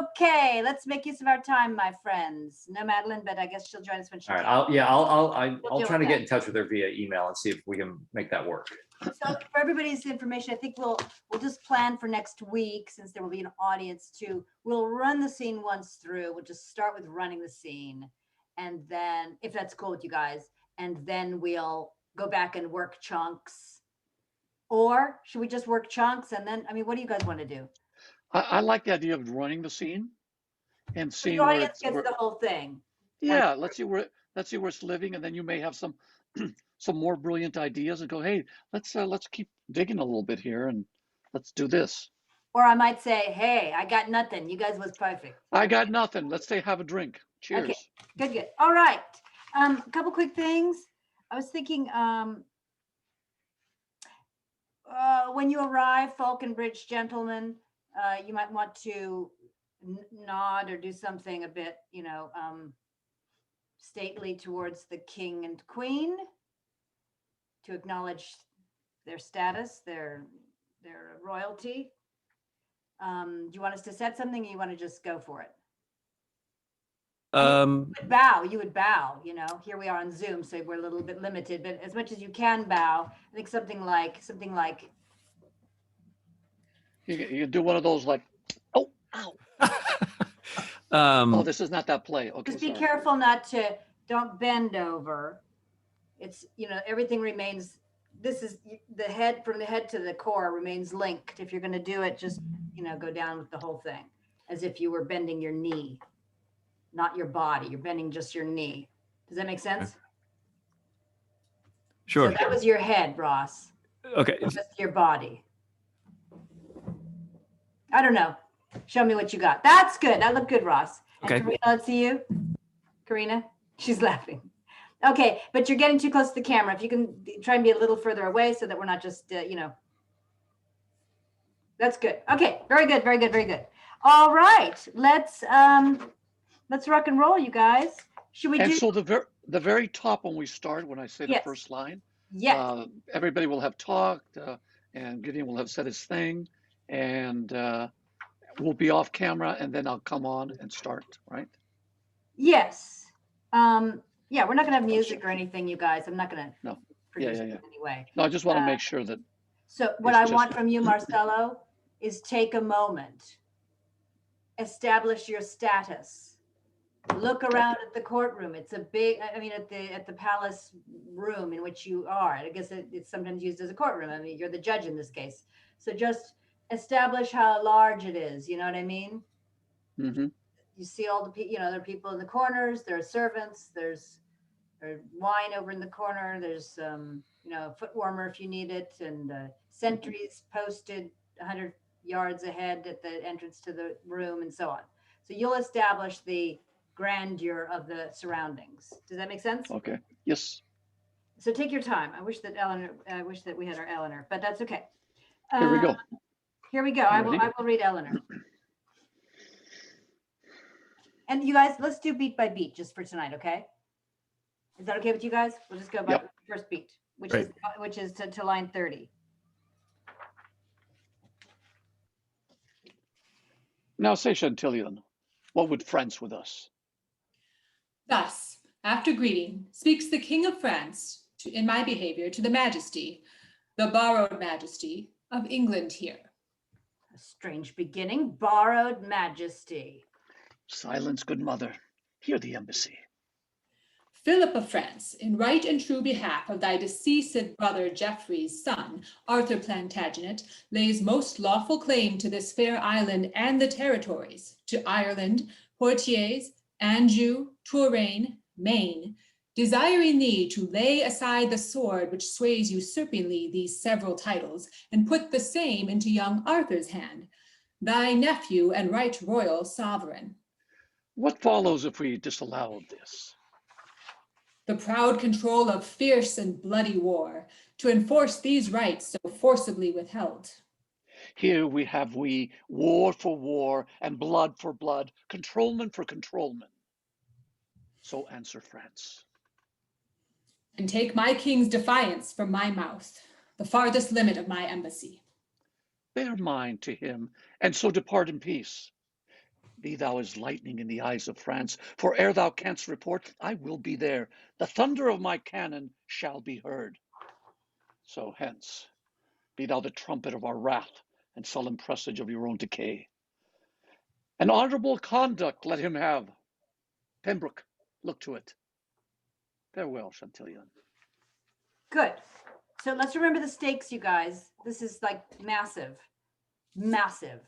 Okay, let's make use of our time, my friends. No Magdalen, but I guess she'll join us when she can. All right, I'll try to get in touch with her via email and see if we can make that work. So for everybody's information, I think we'll just plan for next week, since there will be an audience too. We'll run the scene once through. We'll just start with running the scene, and then, if that's cool with you guys, and then we'll go back and work chunks. Or should we just work chunks and then, I mean, what do you guys want to do? I like the idea of running the scene and seeing the where audience gets the whole thing. Yeah, let's see where it's living, and then you may have some some more brilliant ideas and go, hey, let's keep digging a little bit here and let's do this. Or I might say, hey, I got nothing. You guys was perfect. I got nothing. Let's say have a drink. Cheers. Okay, good. All right. A couple quick things. I was thinking, when you arrive, Falconbridge gentlemen, you might want to nod or do something a bit, stately towards the king and queen to acknowledge their status, their royalty. Do you want us to set something, or you want to just go for it? You would bow, here we are on Zoom, so we're a little bit limited, but as much as you can bow, I think something like you do one of those like, oh, ow. Oh, this is not that play. Okay, just be careful don't bend over. It's, everything remains, this is the head, from the head to the core remains linked. If you're going to do it, just, go down with the whole thing as if you were bending your knee, not your body. You're bending just your knee. Does that make sense? Sure. So that was your head, Ross. Okay. Just your body. I don't know. Show me what you got. That's good. That looked good, Ross. Okay. And Corinna, let's see you. Corinna, she's laughing. Okay, but you're getting too close to the camera. If you can try and be a little further away so that we're not just, That's good. Okay, very good, very good, very good. All right, let's rock and roll, you guys. Should we do? So the very top when we start, when I say the first line, everybody will have talked, and Gideon will have said his thing, and we'll be off camera, and then I'll come on and start, right? Yes. Yeah, we're not gonna have music or anything, you guys. I'm not gonna produce it anyway. No, I just want to make sure that. So what I want from you, Marcelo, is take a moment, establish your status, look around at the courtroom. It's a big, at the palace room in which you are. I guess it's sometimes used as a courtroom. I mean, you're the judge in this case. So just establish how large it is. You know what I mean? Mm-hmm. You see all the there are people in the corners. There are servants. There's wine over in the corner. There's a foot warmer if you need it, and sentries posted 100 yards ahead at the entrance to the room, and so on. So you'll establish the grandeur of the surroundings. Does that make sense? Okay. Yes. So take your time. I wish that we had our Eleanor, but that's okay. Here we go. Here we go. I will read Eleanor. And you guys, let's do beat by beat just for tonight, okay? Is that okay with you guys? We'll just go by the first beat, which is to line 30. Now say, Chantillion, what would France with us? Thus, after greeting, speaks the King of France in my behavior to the Majesty, the borrowed Majesty of England here. A strange beginning, borrowed Majesty. Silence, good mother. Hear the embassy. Philip of France, in right and true behalf of thy deceased brother Geoffrey's son, Arthur Plantagenet, lays most lawful claim to this fair island and the territories, to Ireland, Poitiers, Anjou, Touraine, Maine, desiring thee to lay aside the sword which sways usurpingly these several titles, and put the same into young Arthur's hand, thy nephew and right royal sovereign. What follows if we disallow this? The proud control of fierce and bloody war, to enforce these rights so forcibly withheld. Here we have war for war and blood for blood, controlment for controlment. So answer France. And take my king's defiance from my mouth, the farthest limit of my embassy. Bear mine to him, and so depart in peace. Be thou as lightning in the eyes of France, for ere thou canst report, I will be there. The thunder of my cannon shall be heard. So hence, be thou the trumpet of our wrath, and sullen presage of your own decay. An honorable conduct let him have. Pembroke, look to it. Farewell, CHATILLON. Good. So let's remember the stakes, you guys. This is like massive, massive.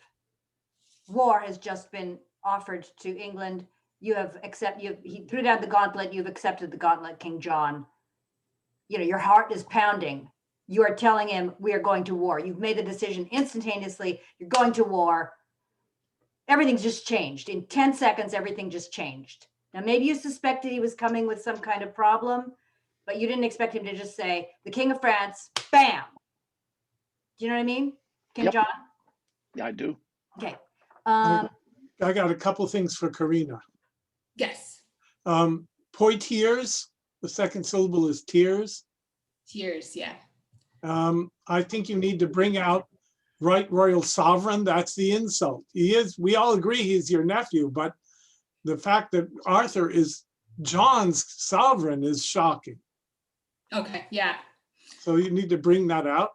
War has just been offered to England. You have he threw down the gauntlet. You've accepted the gauntlet, King John. You know, your heart is pounding. You are telling him we are going to war. You've made the decision instantaneously. You're going to war. Everything's just changed. In 10 seconds, everything just changed. Now, maybe you suspected he was coming with some kind of problem, but you didn't expect him to just say, the King of France, bam. Do you know what I mean, King John? Yeah, I do. Okay. I got a couple things for Corinna. Yes. Poitiers, the second syllable is tears. Tears, yeah. I think you need to bring out right royal sovereign. That's the insult. He is, we all agree he's your nephew, but the fact that Arthur is John's sovereign is shocking. Okay, yeah. So you need to bring that out.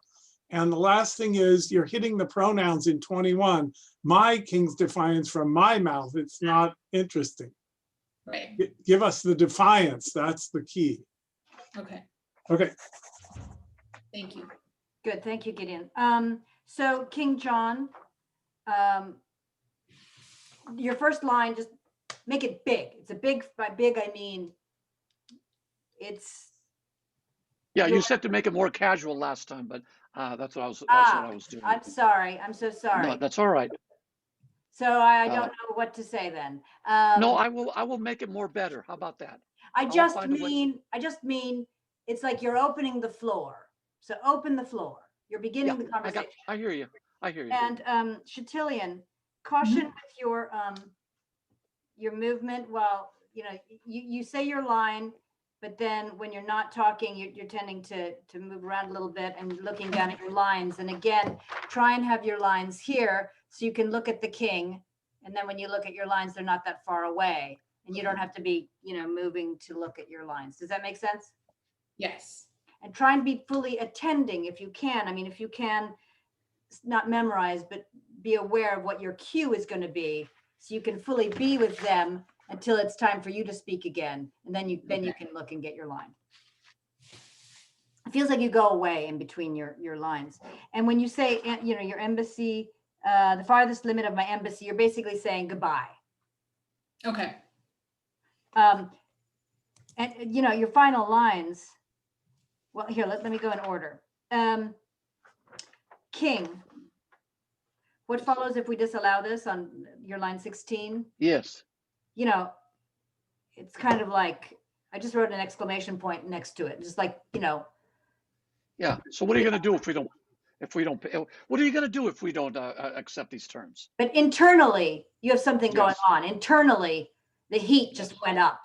And the last thing is you're hitting the pronouns in 21. My king's defiance from my mouth. It's not interesting. Right. Give us the defiance. That's the key. Okay. Okay. Thank you. Good. Thank you, Gideon. So King John, your first line, just make it big. It's a big, by big, I mean, it's. Yeah, you said to make it more casual last time, but that's what I was doing. I'm sorry. I'm so sorry. No, that's all right. So I don't know what to say then. No, I will make it more better. How about that? I just mean, it's like you're opening the floor. So open the floor. You're beginning the conversation. I hear you. I hear you. And CHATILLON, caution with your movement. Well, you know, you say your line, but then when you're not talking, you're tending to move around a little bit and looking down at your lines. And again, try and have your lines here so you can look at the king. And then when you look at your lines, they're not that far away. And you don't have to be, you know, moving to look at your lines. Does that make sense? Yes. And try and be fully attending if you can. I mean, if you can, not memorize, but be aware of what your cue is going to be, so you can fully be with them until it's time for you to speak again, and then you can look and get your line. It feels like you go away in between your lines. And when you say, you know, your embassy, the farthest limit of my embassy, you're basically saying goodbye. Okay. And you know, your final lines. Well, here, let me go in order. King. What follows if we disallow this on your line 16? Yes. You know, it's kind of like, I just wrote an exclamation point next to it. Just like, you know. Yeah. So what are you going to do if we don't what are you going to do if we don't accept these terms? But internally, you have something going on. Internally, the heat just went up.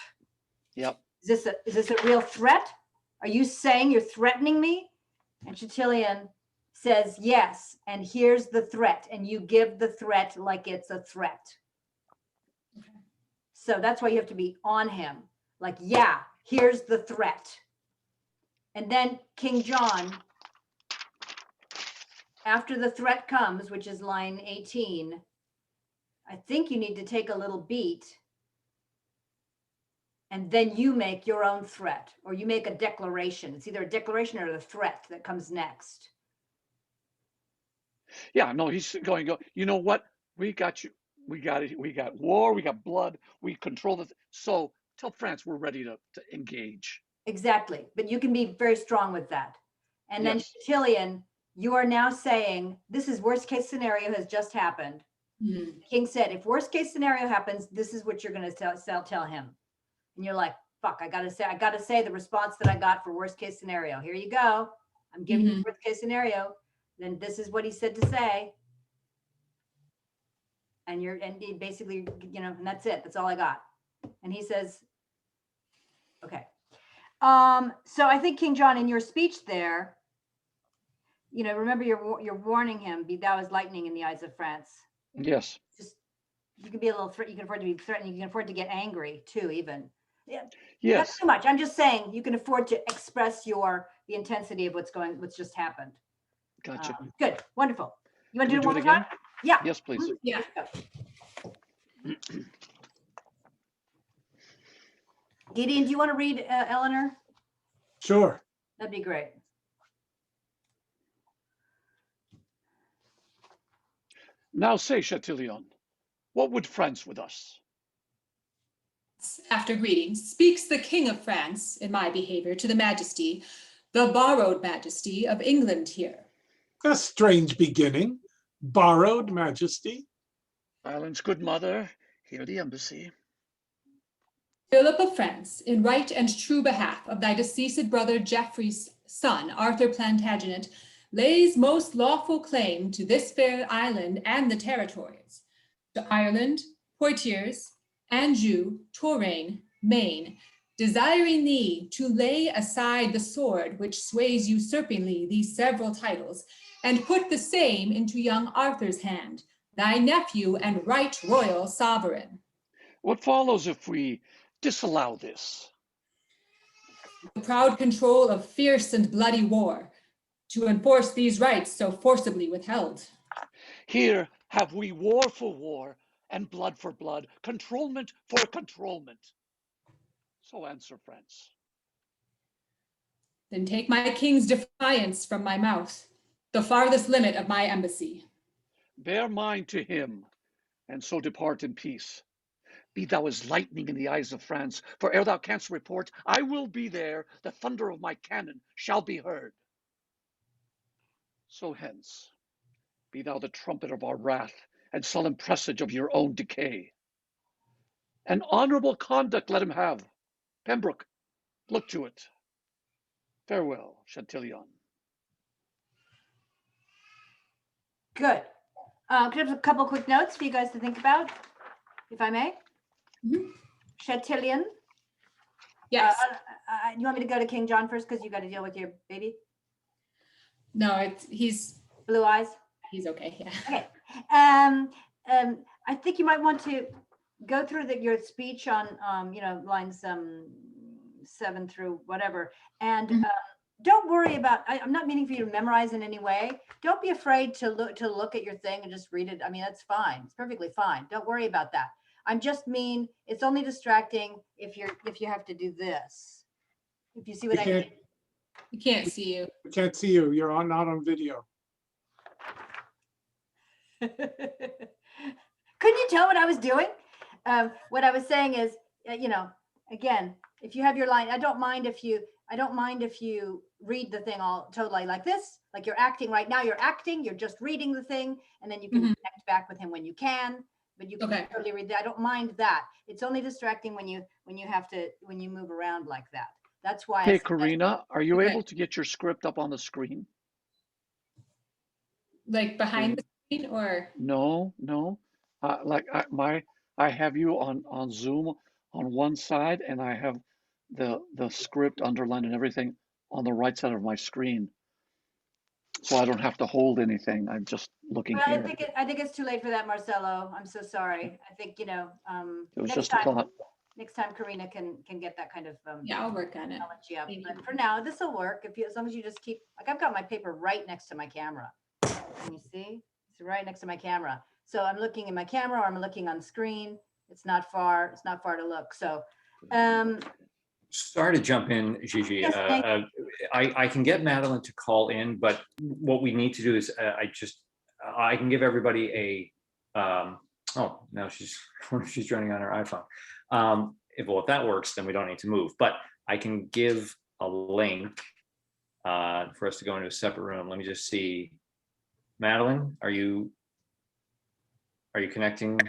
Yep. Is this a real threat? Are you saying you're threatening me? And CHATILLON says yes, and here's the threat, and you give the threat like it's a threat. Okay. So that's why you have to be on him. Like, yeah, here's the threat. And then King John, after the threat comes, which is line 18, I think you need to take a little beat, and then you make your own threat, or you make a declaration. It's either a declaration or the threat that comes next. Yeah, no, he's going to go, you know what? We got you. We got it. We got war. We got blood. We control the. So tell France we're ready to engage. Exactly. But you can be very strong with that. And then CHATILLON, you are now saying, this is worst case scenario has just happened. Mm-hmm. King said, if worst case scenario happens, this is what you're going to tell him. And you're like, fuck, I got to say the response that I got for worst case scenario. Here you go. I'm giving you worst case scenario. Then this is what he said to say. And he basically, you know, and that's it. That's all I got. And he says, okay. So I think King John, in your speech there, you know, remember you're warning him, be thou as lightning in the eyes of France. Yes. Just you can be a little you can afford to be threatened. You can afford to get angry too, even. Yeah. Yes. Not too much. I'm just saying you can afford to express the intensity of what's just happened. Gotcha. Good. Wonderful. You want to Can do we it one do more it time? again? Yeah. Yes, please. Yeah. Gideon, do you want to read Eleanor? Sure. That'd be great. Now say, Chatillon, what would France with us? After greetings, speaks the King of France in my behavior to the Majesty, the borrowed Majesty of England here. A strange beginning. Borrowed Majesty. Ireland's good mother, here the embassy. Philip of France, in right and true behalf of thy deceased brother Geoffrey's son, Arthur Plantagenet, lays most lawful claim to this fair island and the territories, to Ireland, Poitiers, Anjou, Touraine, Maine, desiring thee to lay aside the sword which sways usurpingly these several titles, and put the same into young Arthur's hand, thy nephew and right royal sovereign. What follows if we disallow this? The proud control of fierce and bloody war, to enforce these rights so forcibly withheld. Here have we war for war and blood for blood, controlment for controlment. So answer, France. Then take my king's defiance from my mouth, the farthest limit of my embassy. Bear mine to him, and so depart in peace. Be thou as lightning in the eyes of France, for ere thou canst report, I will be there, the thunder of my cannon shall be heard. So hence, be thou the trumpet of our wrath, and sullen presage of your own decay. An honorable conduct let him have. Pembroke, look to it. Farewell, Chatillon. Good. Could I have a couple quick notes for you guys to think about, if I may? Mhm. Chatillon. Yes. You want me to go to King John first because you got to deal with your baby? No, he's Blue eyes. He's okay. Yeah. Okay. I think you might want to go through your speech on, lines 7 through whatever, and don't worry about. I'm not meaning for you to memorize in any way. Don't be afraid to look at your thing and just read it. I mean, that's fine. It's perfectly fine. Don't worry about that. I'm just mean it's only distracting if you have to do this. If you see what I mean. We can't see you. We can't see you. You're not on video. Couldn't you tell what I was doing? What I was saying is, again, if you have your line, I don't mind if you read the thing all totally like this, like you're acting right now. You're acting. You're just reading the thing, and then you can connect back with him when you can. But you can totally read that. I don't mind that. It's only distracting when you move around like that. That's why. Hey, Corinna, are you able to get your script up on the screen? Like behind the screen, or? No. I have you on Zoom on one side, and I have the script underlined and everything on the right side of my screen, so I don't have to hold anything. I'm just looking here. I think it's too late for that, Marcelo. I'm so sorry. I think it was just a thought. Next time Corinna can get that kind of yeah, I'll work on it. Technology up. But for now, this will work as long as you just keep, like, I've got my paper right next to my camera. Can you see? It's right next to my camera. So I'm looking in my camera, or I'm looking on the screen. It's not far to look. So sorry to jump in, Gigi. Yes, I can get Magdalen to call in, but what we need to do is I can give everybody a now she's joining on her iPhone. If that works, then we don't need to move, but I can give a link for us to go into a separate room. Let me just see. Magdalen, are you connecting?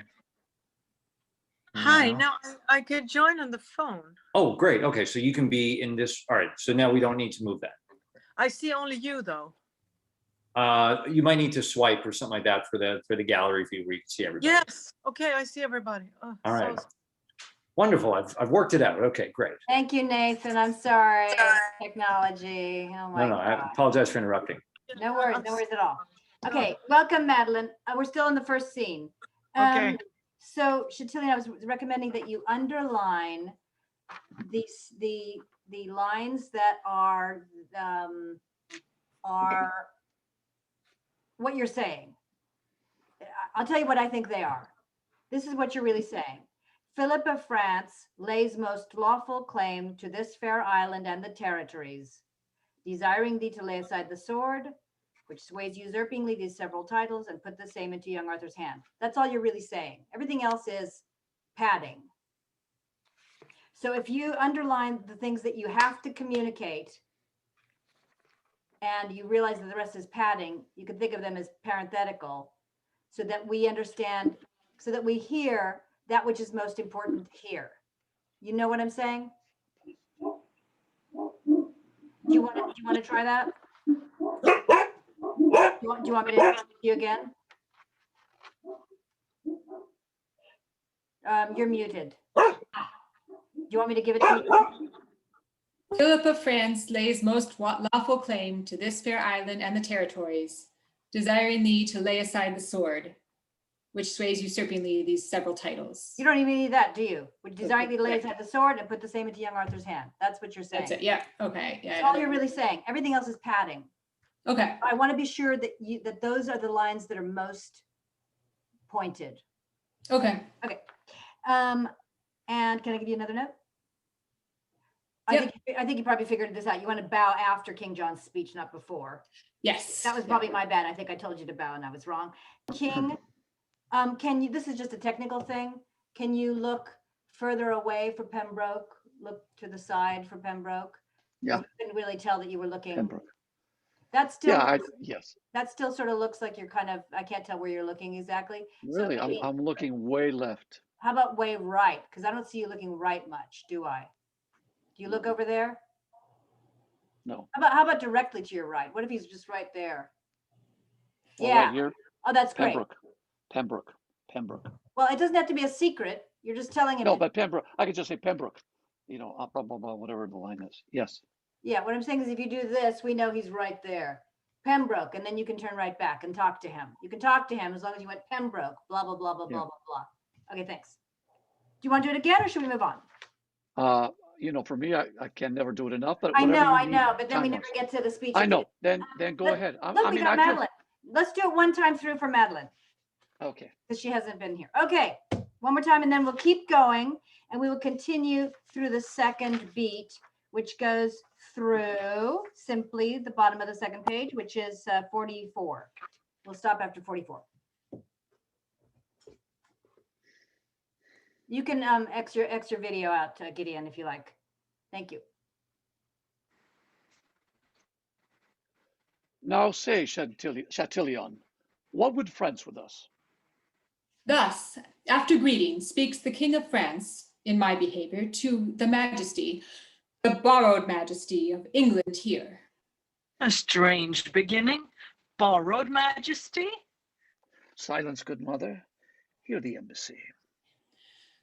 Hi, no, I could join on the phone. Oh, great. Okay, so you can be in this. All right, so now we don't need to move that. I see only you though. You might need to swipe or something like that for the gallery view where you can see everybody. Yes. Okay, I see everybody. Oh, all right. Wonderful. I've worked it out. Okay, great. Thank you, Nathan. I'm sorry. Technology. Oh my God. I apologize for interrupting. No worries at all. Okay, welcome, Magdalen. We're still in the first scene. Okay. So Chatillion, I was recommending that you underline the lines that are what you're saying. I'll tell you what I think they are. This is what you're really saying. Philip of France lays most lawful claim to this fair island and the territories, desiring thee to lay aside the sword, which sways usurpingly these several titles, and put the same into young Arthur's hand. That's all you're really saying. Everything else is padding. So if you underline the things that you have to communicate and you realize that the rest is padding, you can think of them as parenthetical so that we understand, so that we hear that which is most important to hear. You know what I'm saying? Do you want to try that? Do you want me to do you again? You're muted. Do you want me to give it to you? Philip of France lays most lawful claim to this fair island and the territories, desiring thee to lay aside the sword, which sways usurpingly these several titles. You don't even need that, do you? Desiring thee to lay aside the sword and put the same into young Arthur's hand. That's what you're saying. That's it. Yeah. Okay. Yeah. That's all you're really saying. Everything else is padding. Okay. I want to be sure that those are the lines that are most pointed. Okay. Okay. And can I give you another note? Yep. I think you probably figured this out. You want to bow after King John's speech, not before. Yes. That was probably my bad. I think I told you to bow and I was wrong. King, can you, this is just a technical thing. Can you look further away for Pembroke? Look to the side for Pembroke? Yeah. You couldn't really tell that you were looking. Pembroke. That still, Yeah, yes. That still sort of looks like you're kind of, I can't tell where you're looking exactly. Really, So maybe, I'm looking way left. how about way right? Because I don't see you looking right much, do I? Do you look over there? No. How about directly to your right? What if he's just right there? Well, Yeah. right here. Oh, that's great. Pembroke. Well, it doesn't have to be a secret. You're just telling him. No, but Pembroke. I could just say Pembroke. You know, blah, blah, blah, whatever the line is. Yes. Yeah, what I'm saying is if you do this, we know he's right there. Pembroke, and then you can turn right back and talk to him. You can talk to him as long as you went Pembroke, blah, blah, blah, blah, Yeah. blah, blah, blah. Okay, thanks. Do you want to do it again or should we move on? You know, for me, I can never do it enough, but I whatever you know, need but then we time-wise. never get to the speech. I know. Then go ahead. Look, we got Magdalen. Let's do it one time through for Magdalen. Okay. Because she hasn't been here. Okay, one more time and then we'll keep going and we will continue through the second beat, which goes through simply the bottom of the second page, which is 44. We'll stop after 44. You can X your video out, Gideon, if you like. Thank you. Now say, Chatillion, what would France with us? Thus, after greeting, speaks the King of France in my behavior to the majesty, the borrowed majesty of England here. A strange beginning. Borrowed majesty? Silence, good mother. Hear the embassy.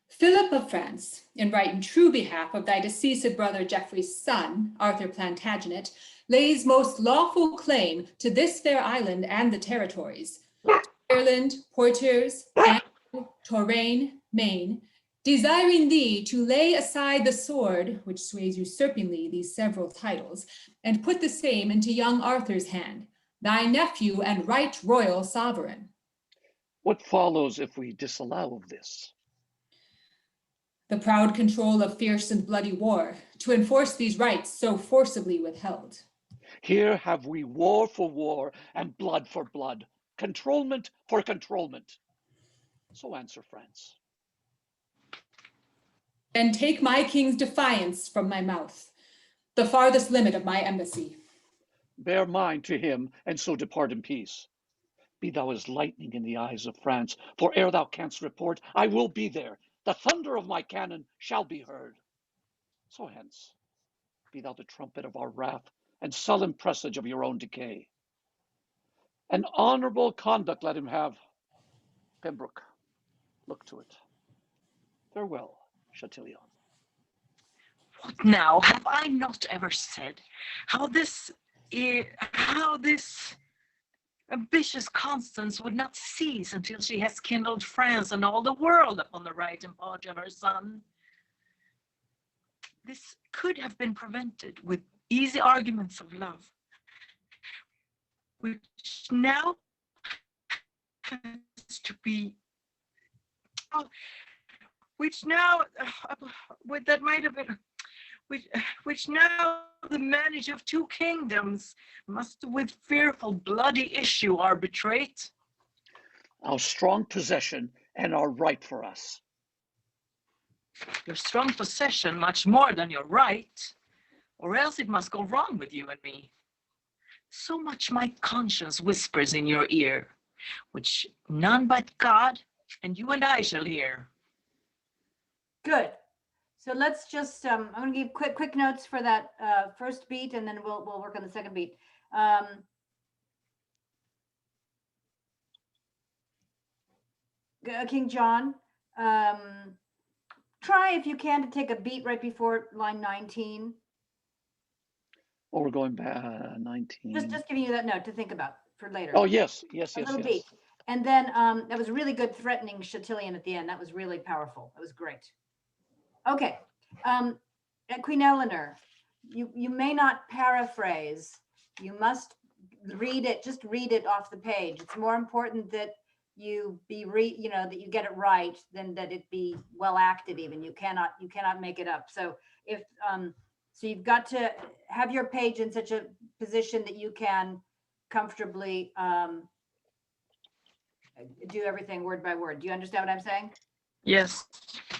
Philip of France, in right and true behalf of thy deceased brother Geoffrey's son, Arthur Plantagenet, lays most lawful claim to this fair island and the territories, Ireland, Poitiers, and Touraine, Maine, desiring thee to lay aside the sword, which sways usurpingly these several titles, and put the same into young Arthur's hand, thy nephew and right royal sovereign. What follows if we disallow of this? The proud control of fierce and bloody war, to enforce these rights so forcibly withheld. Here have we war for war and blood for blood, controlment for controlment. So answer, France. Then take my king's defiance from my mouth, the farthest limit of my embassy. Bear mine to him, and so depart in peace. Be thou as lightning in the eyes of France, for ere thou canst report, I will be there. The thunder of my cannon shall be heard. So hence, be thou the trumpet of our wrath, and sullen presage of your own decay. An honorable conduct let him have. Pembroke, look to it. Farewell, Chatillion. What now? Have I not ever said how this Ambitious Constance would not cease until she has kindled France and all the world upon the right and party of her son. This could have been prevented with easy arguments of love, which now has to be, which now, that might have been, which now the manage of two kingdoms must with fearful bloody issue arbitrate. Our strong possession and our right for us. Your strong possession much more than your right, or else it must go wrong with you and me. So much my conscience whispers in your ear, which none but God and you and I shall hear. Good. So let's just, I'm going to give quick notes for that first beat, and then we'll work on the second beat. King John, try if you can to take a beat right before line 19. Oh, we're going back 19. Just giving you that note to think about for later. Oh, yes. A little beat. And then that was really good threatening CHATILLON at the end. That was really powerful. That was great. Okay. Queen Eleanor, you may not paraphrase. You must read it. Just read it off the page. It's more important that you that you get it right than that it be well acted. Even you cannot make it up. So if so, you've got to have your page in such a position that you can comfortably do everything word by word. Do you understand what I'm saying? Yes.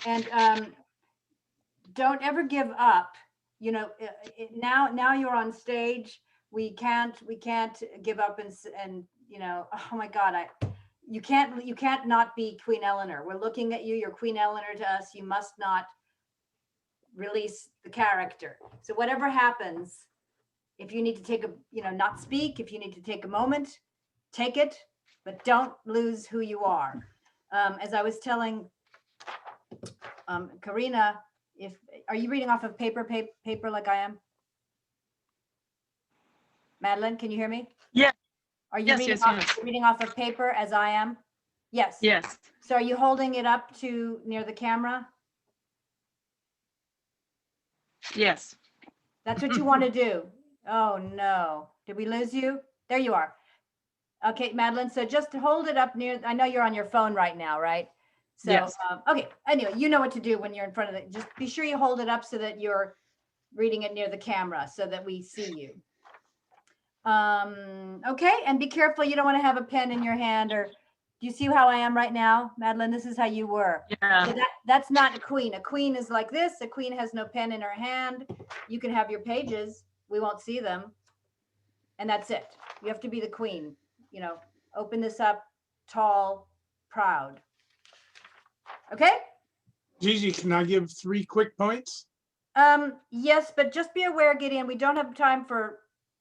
And don't ever give up. Now you're on stage. We can't give up and oh my God, you can't not be Queen Eleanor. We're looking at you. You're Queen Eleanor to us. You must not release the character. So whatever happens, if you need to take not speak, if you need to take a moment, take it, but don't lose who you are. As I was telling Corinna, are you reading off of paper like I am? Magdalen, can you hear me? Yeah. Are you reading off of paper as I am? Yes. Yes. So are you holding it up to near the camera? Yes. That's what you want to do. Oh no. Did we lose you? There you are. Okay, Magdalen. So just hold it up near, I know you're on your phone right now, right? So, yes. Okay. Anyway, you know what to do when you're in front of it. Just be sure you hold it up so that you're reading it near the camera so that we see you. Okay. And be careful. You don't want to have a pen in your hand, or do you see how I am right now, Magdalen? This is how you were. Yeah. So that's not a queen. A queen is like this. A queen has no pen in her hand. You can have your pages. We won't see them. And that's it. You have to be the queen. Open this up, tall, proud. Okay? Gigi, can I give 3 quick points? Yes, but just be aware, Gideon, we don't have time for,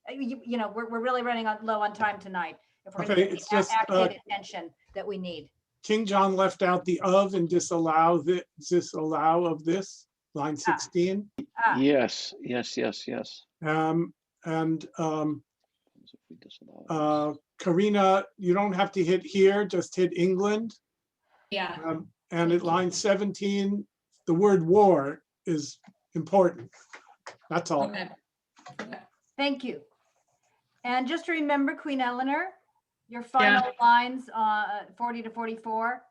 we're really running low on time tonight. If we're going to get the active attention that we need. King John left out the of and disallow of this, line 16. Yes. Corinna, you don't have to hit here, just hit England. Yeah. And at line 17, the word war is important. That's all. Okay. Thank you. And just remember, Queen Eleanor, your final lines, 40 to 44,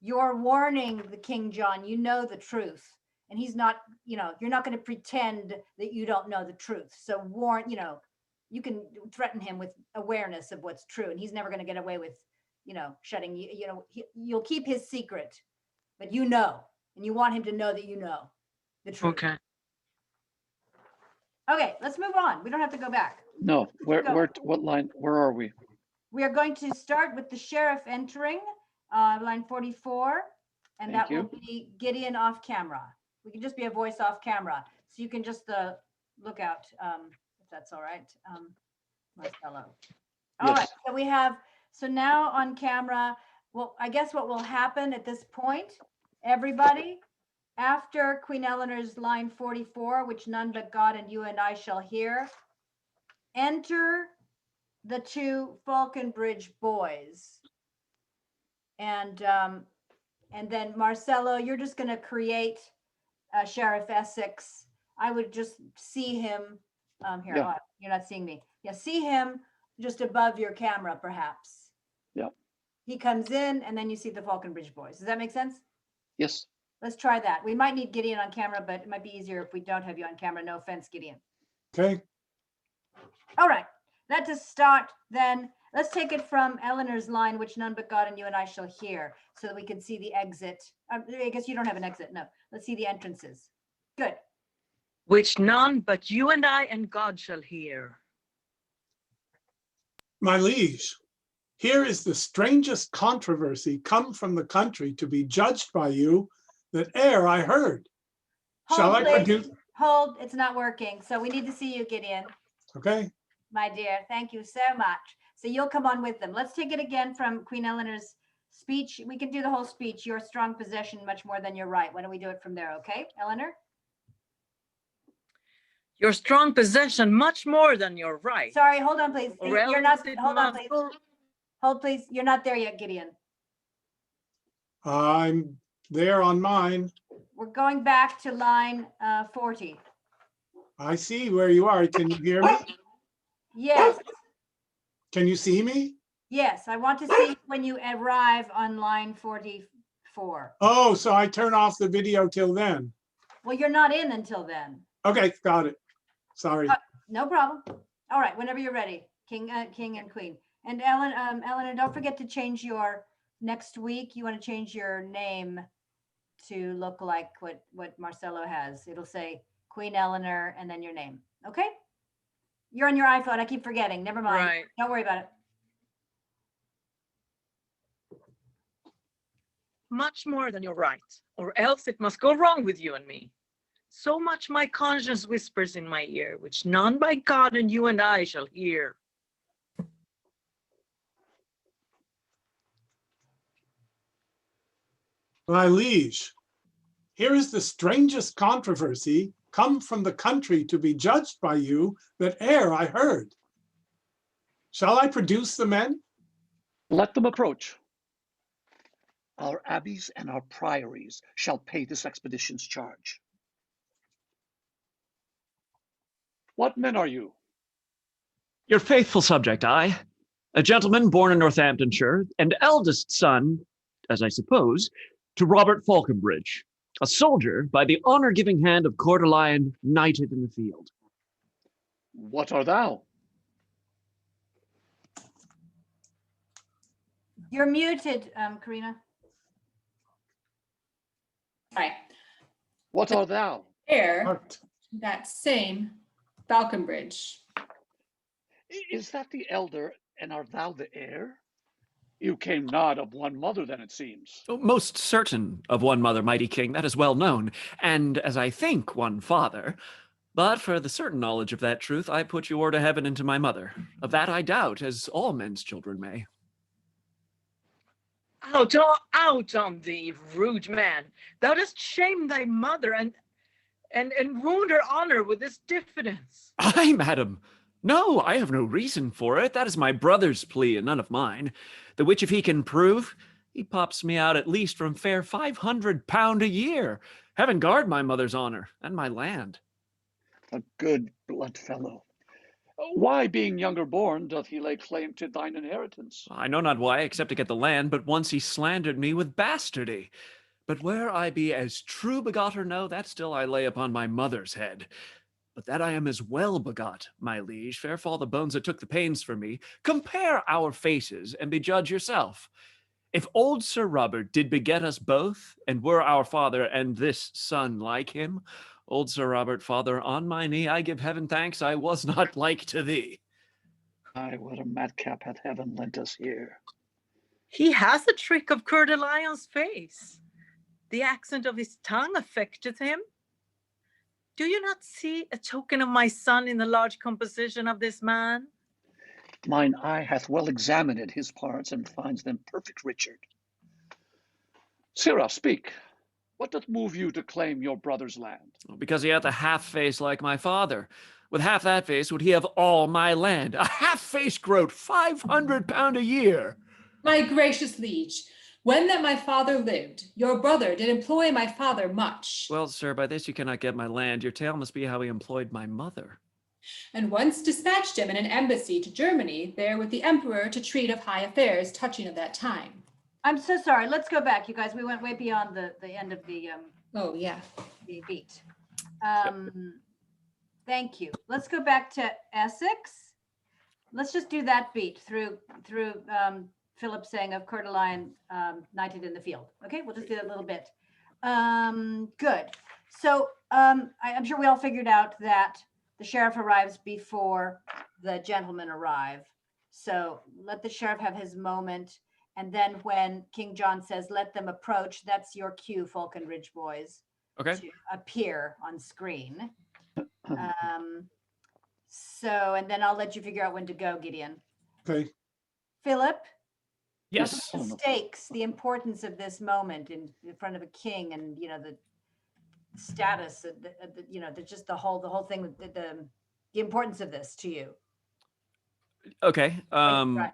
you're warning the King John, you know the truth. And he's not, you're not going to pretend that you don't know the truth. So you can threaten him with awareness of what's true. And he's never going to get away with, shutting you, you'll keep his secret, but and you want him to know that you know the truth. Okay, let's move on. We don't have to go back. No, what line, where are we? We are going to start with the sheriff entering, line 44, and that will be Gideon off camera. We can just be a voice off camera. So you can just look out, if that's all right, Marcelo. All right, so we have, so now on camera, well, I guess what will happen at this point, everybody, after Queen Eleanor's line 44, which none but God and you and I shall hear, enter the two Falconbridge boys. And then Marcelo, you're just going to create Sheriff Essex. I would just see him here. Yeah. Oh, you're not seeing me. Yeah, see him just above your camera, perhaps. Yeah. He comes in, and then you see the Falconbridge boys. Does that make sense? Yes. Let's try that. We might need Gideon on camera, but it might be easier if we don't have you on camera. No offense, Gideon. Okay. All right. Let us start then. Let's take it from Eleanor's line, which none but God and you and I shall hear, so that we can see the exit. I guess you don't have an exit. No. Let's see the entrances. Good. Which none but you and I and God shall hear. My liege, here is the strangest controversy come from the country to be judged by you that e'er I heard. Shall I Hold, please. produce? Hold, it's not working. So we need to see you, Gideon. Okay. My dear, thank you so much. So you'll come on with them. Let's take it again from Queen Eleanor's speech. We can do the whole speech. Your strong possession much more than your right. Why don't we do it from there, okay, Eleanor? Your strong possession much more than your right. Sorry, hold on, please. Or You're not, else it hold on, must please. go- Hold, please. You're not there yet, Gideon. I'm there on mine. We're going back to line 40. I see where you are. Can you hear me? Yes, Can you see me? yes. I want to see when you arrive on line 44. Oh, so I turn off the video till then. Well, you're not in until then. Okay, got it. Sorry. No problem. All right, whenever you're ready, King and Queen. And Eleanor, don't forget to change your next week. You want to change your name to look like what Marcelo has. It'll say Queen Eleanor and then your name. Okay? You're on your iPhone. I keep forgetting. Never mind. Right. Don't worry about it. Much more than your right, or else it must go wrong with you and me. So much my conscience whispers in my ear, which none by God and you and I shall hear. My liege, here is the strangest controversy come from the country to be judged by you that e'er I heard. Shall I produce the men? Let them approach. Our abbeys and our priories shall pay this expedition's charge. What men are you? Your faithful subject, I, a gentleman born in Northamptonshire, and eldest son, as I suppose, to Robert Falconbridge, a soldier by the honor-giving hand of Coeur de Lion, knighted in the field. What are thou? You're muted, Corinna. Right. What are thou? There, that same Falconbridge. Is that the elder, and art thou the heir? You came not of one mother, then, it seems. Most certain of one mother, mighty king, that is well known, and as I think one father. But for the certain knowledge of that truth, I put you o'er to heaven into my mother. Of that I doubt, as all men's children may. Out on thee, rude man. Thou dost shame thy mother and wound her honor with this diffidence. Aye, madam. No, I have no reason for it. That is my brother's plea and none of mine. The which if he can prove, he pops me out at least from fair £500 a year. Heaven guard my mother's honor and my land. A good blunt fellow. Why, being younger born, doth he lay claim to thine inheritance? I know not why, except to get the land, but once he slandered me with bastardy. But where I be as true begot or no, that still I lay upon my mother's head. But that I am as well begot, my liege, fair fall the bones that took the pains for me. Compare our faces, and bejudge yourself. If old Sir Robert did beget us both, and were our father, and this son like him, old Sir Robert, father, on my knee, I give heaven thanks I was not like to thee. Aye, what a madcap hath heaven lent us here. He has a trick of Coeur de Lion's face. The accent of his tongue affecteth him. Do you not see a token of my son in the large composition of this man? Mine eye hath well examined his parts, and finds them perfect Richard. Sirrah, speak. What doth move you to claim your brother's land? Because he hath a half face like my father. With half that face, would he have all my land? A half-faced groat, 500 pound a year. My gracious liege, when that my father lived, your brother did employ my father much. Well, sir, by this you cannot get my land. Your tale must be how he employed my mother. And once dispatched him in an embassy to Germany, there with the emperor to treat of high affairs touching of that time. I'm so sorry. Let's go back, you guys. We went way beyond the end of the Oh, yeah. the beat. Thank you. Let's go back to Essex. Let's just do that beat through Philip saying of Coeur de Lion knighted in the field. Okay, we'll just do that a little bit. Good. So I'm sure we all figured out that the sheriff arrives before the gentlemen arrive. So let the sheriff have his moment. And then when King John says, let them approach, that's your cue, Falconbridge boys, Okay. to appear on screen. So, and then I'll let you figure out when to go, Gideon. Okay. Philip? Yes. The stakes, the importance of this moment in front of a king, and the status, just the whole thing, the importance of this to you. Okay. Right.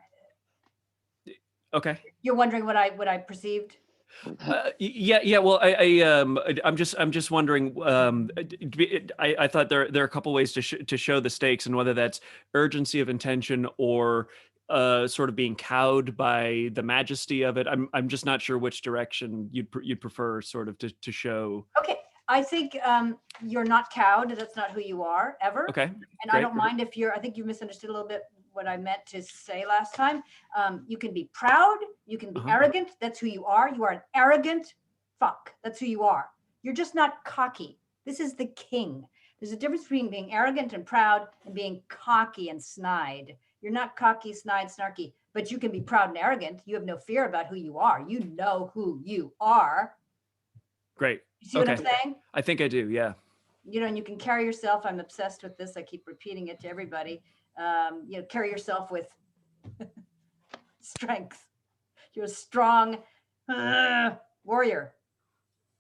Okay. You're wondering what I perceived? Yeah. Well, I'm just wondering. I thought there are a couple ways to show the stakes, and whether that's urgency of intention or sort of being cowed by the majesty of it. I'm just not sure which direction you'd prefer, sort of to show. Okay, I think you're not cowed. That's not who you are ever. Okay. And great. I don't mind if I think you misunderstood a little bit what I meant to say last time. You can be proud, you can be arrogant. That's who you are. You are an arrogant fuck. That's who you are. You're just not cocky. This is the king. There's a difference between being arrogant and proud and being cocky and snide. You're not cocky, snide, snarky, but you can be proud and arrogant. You have no fear about who you are. You know who you are. Great. You see what I'm saying? I think I do. Yeah. And you can carry yourself. I'm obsessed with this. I keep repeating it to everybody. Carry yourself with strength. You're a strong warrior.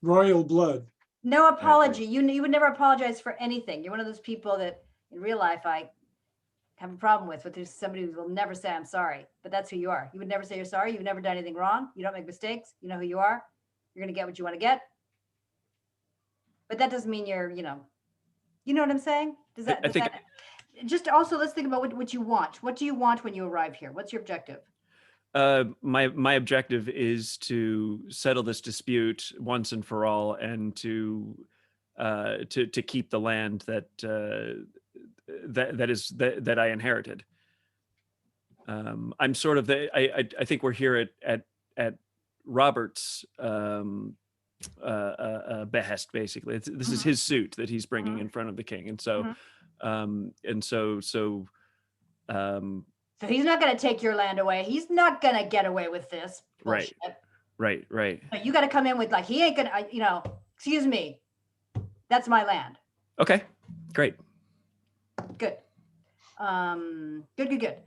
Royal blood. No apology. You would never apologize for anything. You're one of those people that in real life I have a problem with there's somebody who will never say I'm sorry, but that's who you are. You would never say you're sorry. You've never done anything wrong. You don't make mistakes. You know who you are. You're going to get what you want to get. But that doesn't mean you're, you know what I'm saying? Just also, let's think about what you want. What do you want when you arrive here? What's your objective? My objective is to settle this dispute once and for all, and to keep the land that I inherited. I'm sort of I think we're here at Robert's behest, basically. This is his suit that he's bringing in front of the king, and so so he's not going to take your land away. He's not going to get away with this bullshit. Right. But you got to come in with he ain't going to, excuse me, that's my land. Okay, great. Good. Good.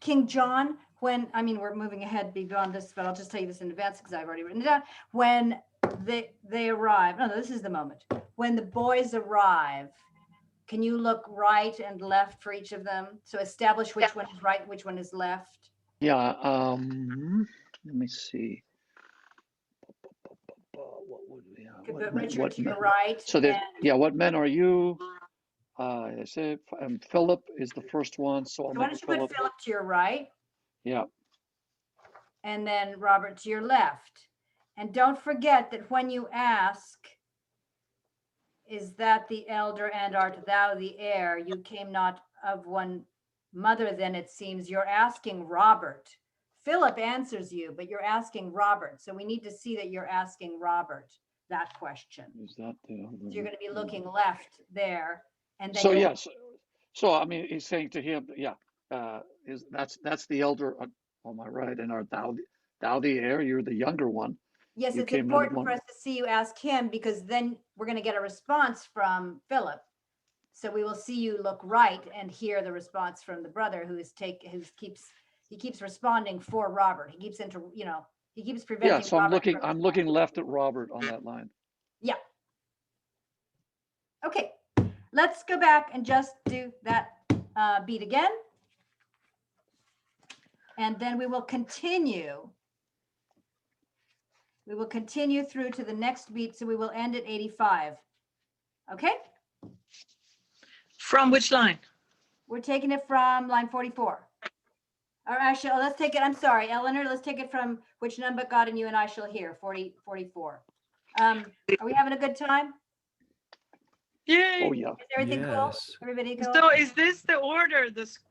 King John, we're moving ahead beyond this, but I'll just tell you this in advance because I've already written it down. When they arrive, no, this is the moment. When the boys arrive, can you look right and left for each of them? So establish which one is right, which one is left. Yeah, let me see. What would we Richard to your right. So what men are you? I say Philip is the first one, so why don't you put Philip to your right? Yeah. And then Robert to your left. And don't forget that when you ask, is that the elder and art thou the heir? You came not of one mother, then it seems. You're asking Robert. Philip answers you, but you're asking Robert. So we need to see that you're asking Robert that question. Is that the elder? So you're going to be looking left there. And then yes. So he's saying to him, that's the elder on my right, and art thou the heir? You're the younger one. Yes, it's important for us to see you ask him, because then we're going to get a response from Philip. So we will see you look right and hear the response from the brother who keeps responding for Robert. He keeps he keeps preventing. Yeah, so I'm looking left at Robert on that line. Yeah. Okay. let's go back and just do that beat again. And then we will continue. We will continue through to the next beat, so we will end at 85. Okay? From which line? We're taking it from line 44. Or actually, let's take it, I'm sorry, Eleanor, let's take it from which none but God and you and I shall hear, 44. Are we having a good time? Yay. Oh, yeah. Is everything cool? Everybody cool? So is this the order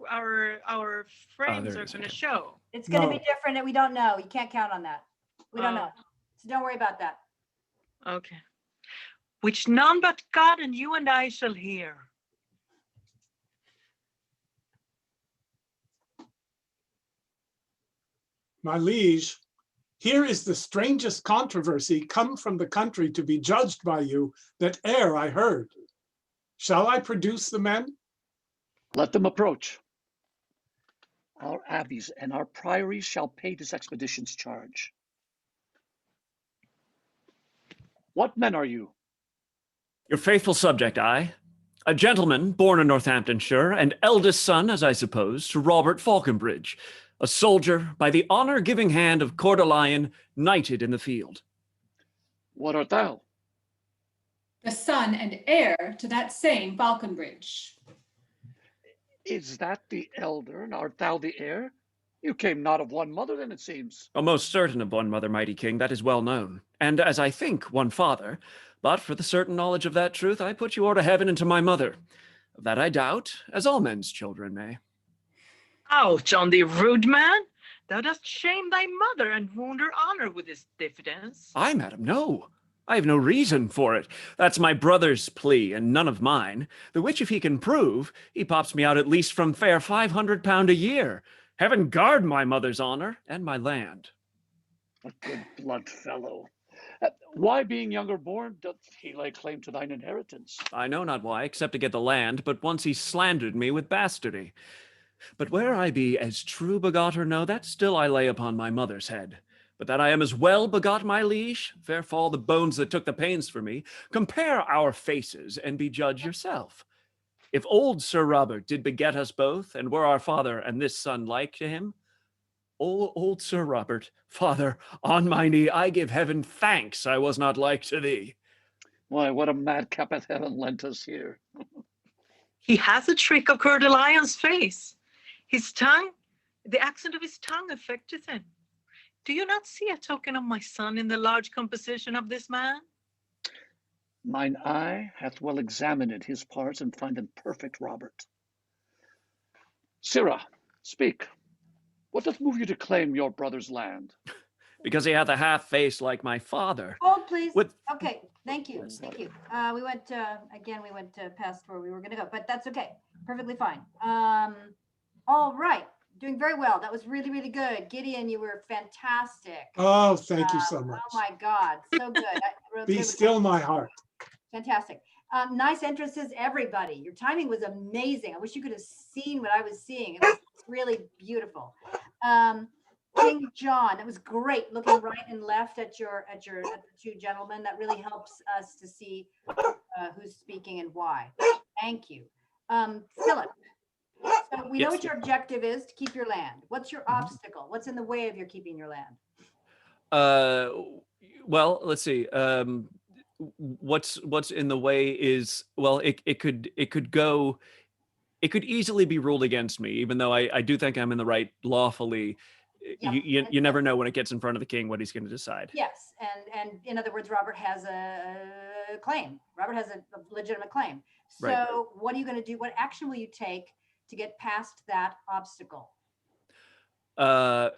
our frames are going to show? It's going to be different, and we don't know. You can't count on that. We don't know. So don't worry about that. Okay. Which none but God and you and I shall hear. My liege, here is the strangest controversy come from the country to be judged by you that e'er I heard. Shall I produce the men? Let them approach. Our abbeys and our priories shall pay this expedition's charge. What men are you? Your faithful subject, I. A gentleman born in Northamptonshire, and eldest son, as I suppose, to Robert Falconbridge, a soldier by the honor-giving hand of Coeur de Lion, knighted in the field. What art thou? The son and heir to that same Falconbridge. Is that the elder, and art thou the heir? You came not of one mother, then, it seems. A most certain of one mother, mighty king, that is well known, and as I think, one father. But for the certain knowledge of that truth, I put you o'er to heaven and to my mother. Of that I doubt, as all men's children may. Ouch on thee, rude man. Thou dost shame thy mother and wound her honor with this diffidence. I, madam, no. I have no reason for it. That's my brother's plea, and none of mine. The which, if he can prove, he pops me out at least from fair £500 a year. Heaven guard my mother's honor and my land. A good blood fellow. Why, being younger born, doth he lay claim to thine inheritance? I know not why, except to get the land, but once he slandered me with bastardy. But where I be as true begot or no, that still I lay upon my mother's head. But that I am as well begot, my liege, fair fall the bones that took the pains for me. Compare our faces, and be judge yourself. If old Sir Robert did beget us both, and were our father and this son like to him, old Sir Robert, father, on my knee, I give heaven thanks I was not like to thee. Why, what a madcap hath heaven lent us here. He has a trick of Coeur de Lion's face. His tongue, the accent of his tongue affecteth him. Do you not see a token of my son in the large composition of this man? Mine eye hath well examined his parts and findeth perfect Robert. Sirrah, speak. What doth move you to claim your brother's land? Because he hath a half face like my father. Hold, please. With... Okay, thank you, thank you. We went, again, we went past where we were gonna go, but that's okay, perfectly fine. All right, doing very well. That was really, really good. Gideon, you were fantastic. Oh, thank you so much. Oh my God, so good. Be still my heart. Fantastic. Nice entrances, everybody. Your timing was amazing. I wish you could have seen what I was seeing. It was really beautiful. King John, that was great. Looking right and left at the two gentlemen. That really helps us to see who's speaking and why. Thank you. Philip, so we know what your objective is, to keep your land. What's your obstacle? What's in the way of your keeping your land? Well, let's see. What's in the way is, well, it could easily be ruled against me, even though I do think I'm in the right lawfully. Yeah. You never know when it gets in front of the king what he's going to decide. Yes, and in other words, Robert has a claim. Robert has a legitimate claim. So Right. What are you going to do? What action will you take to get past that obstacle? Well,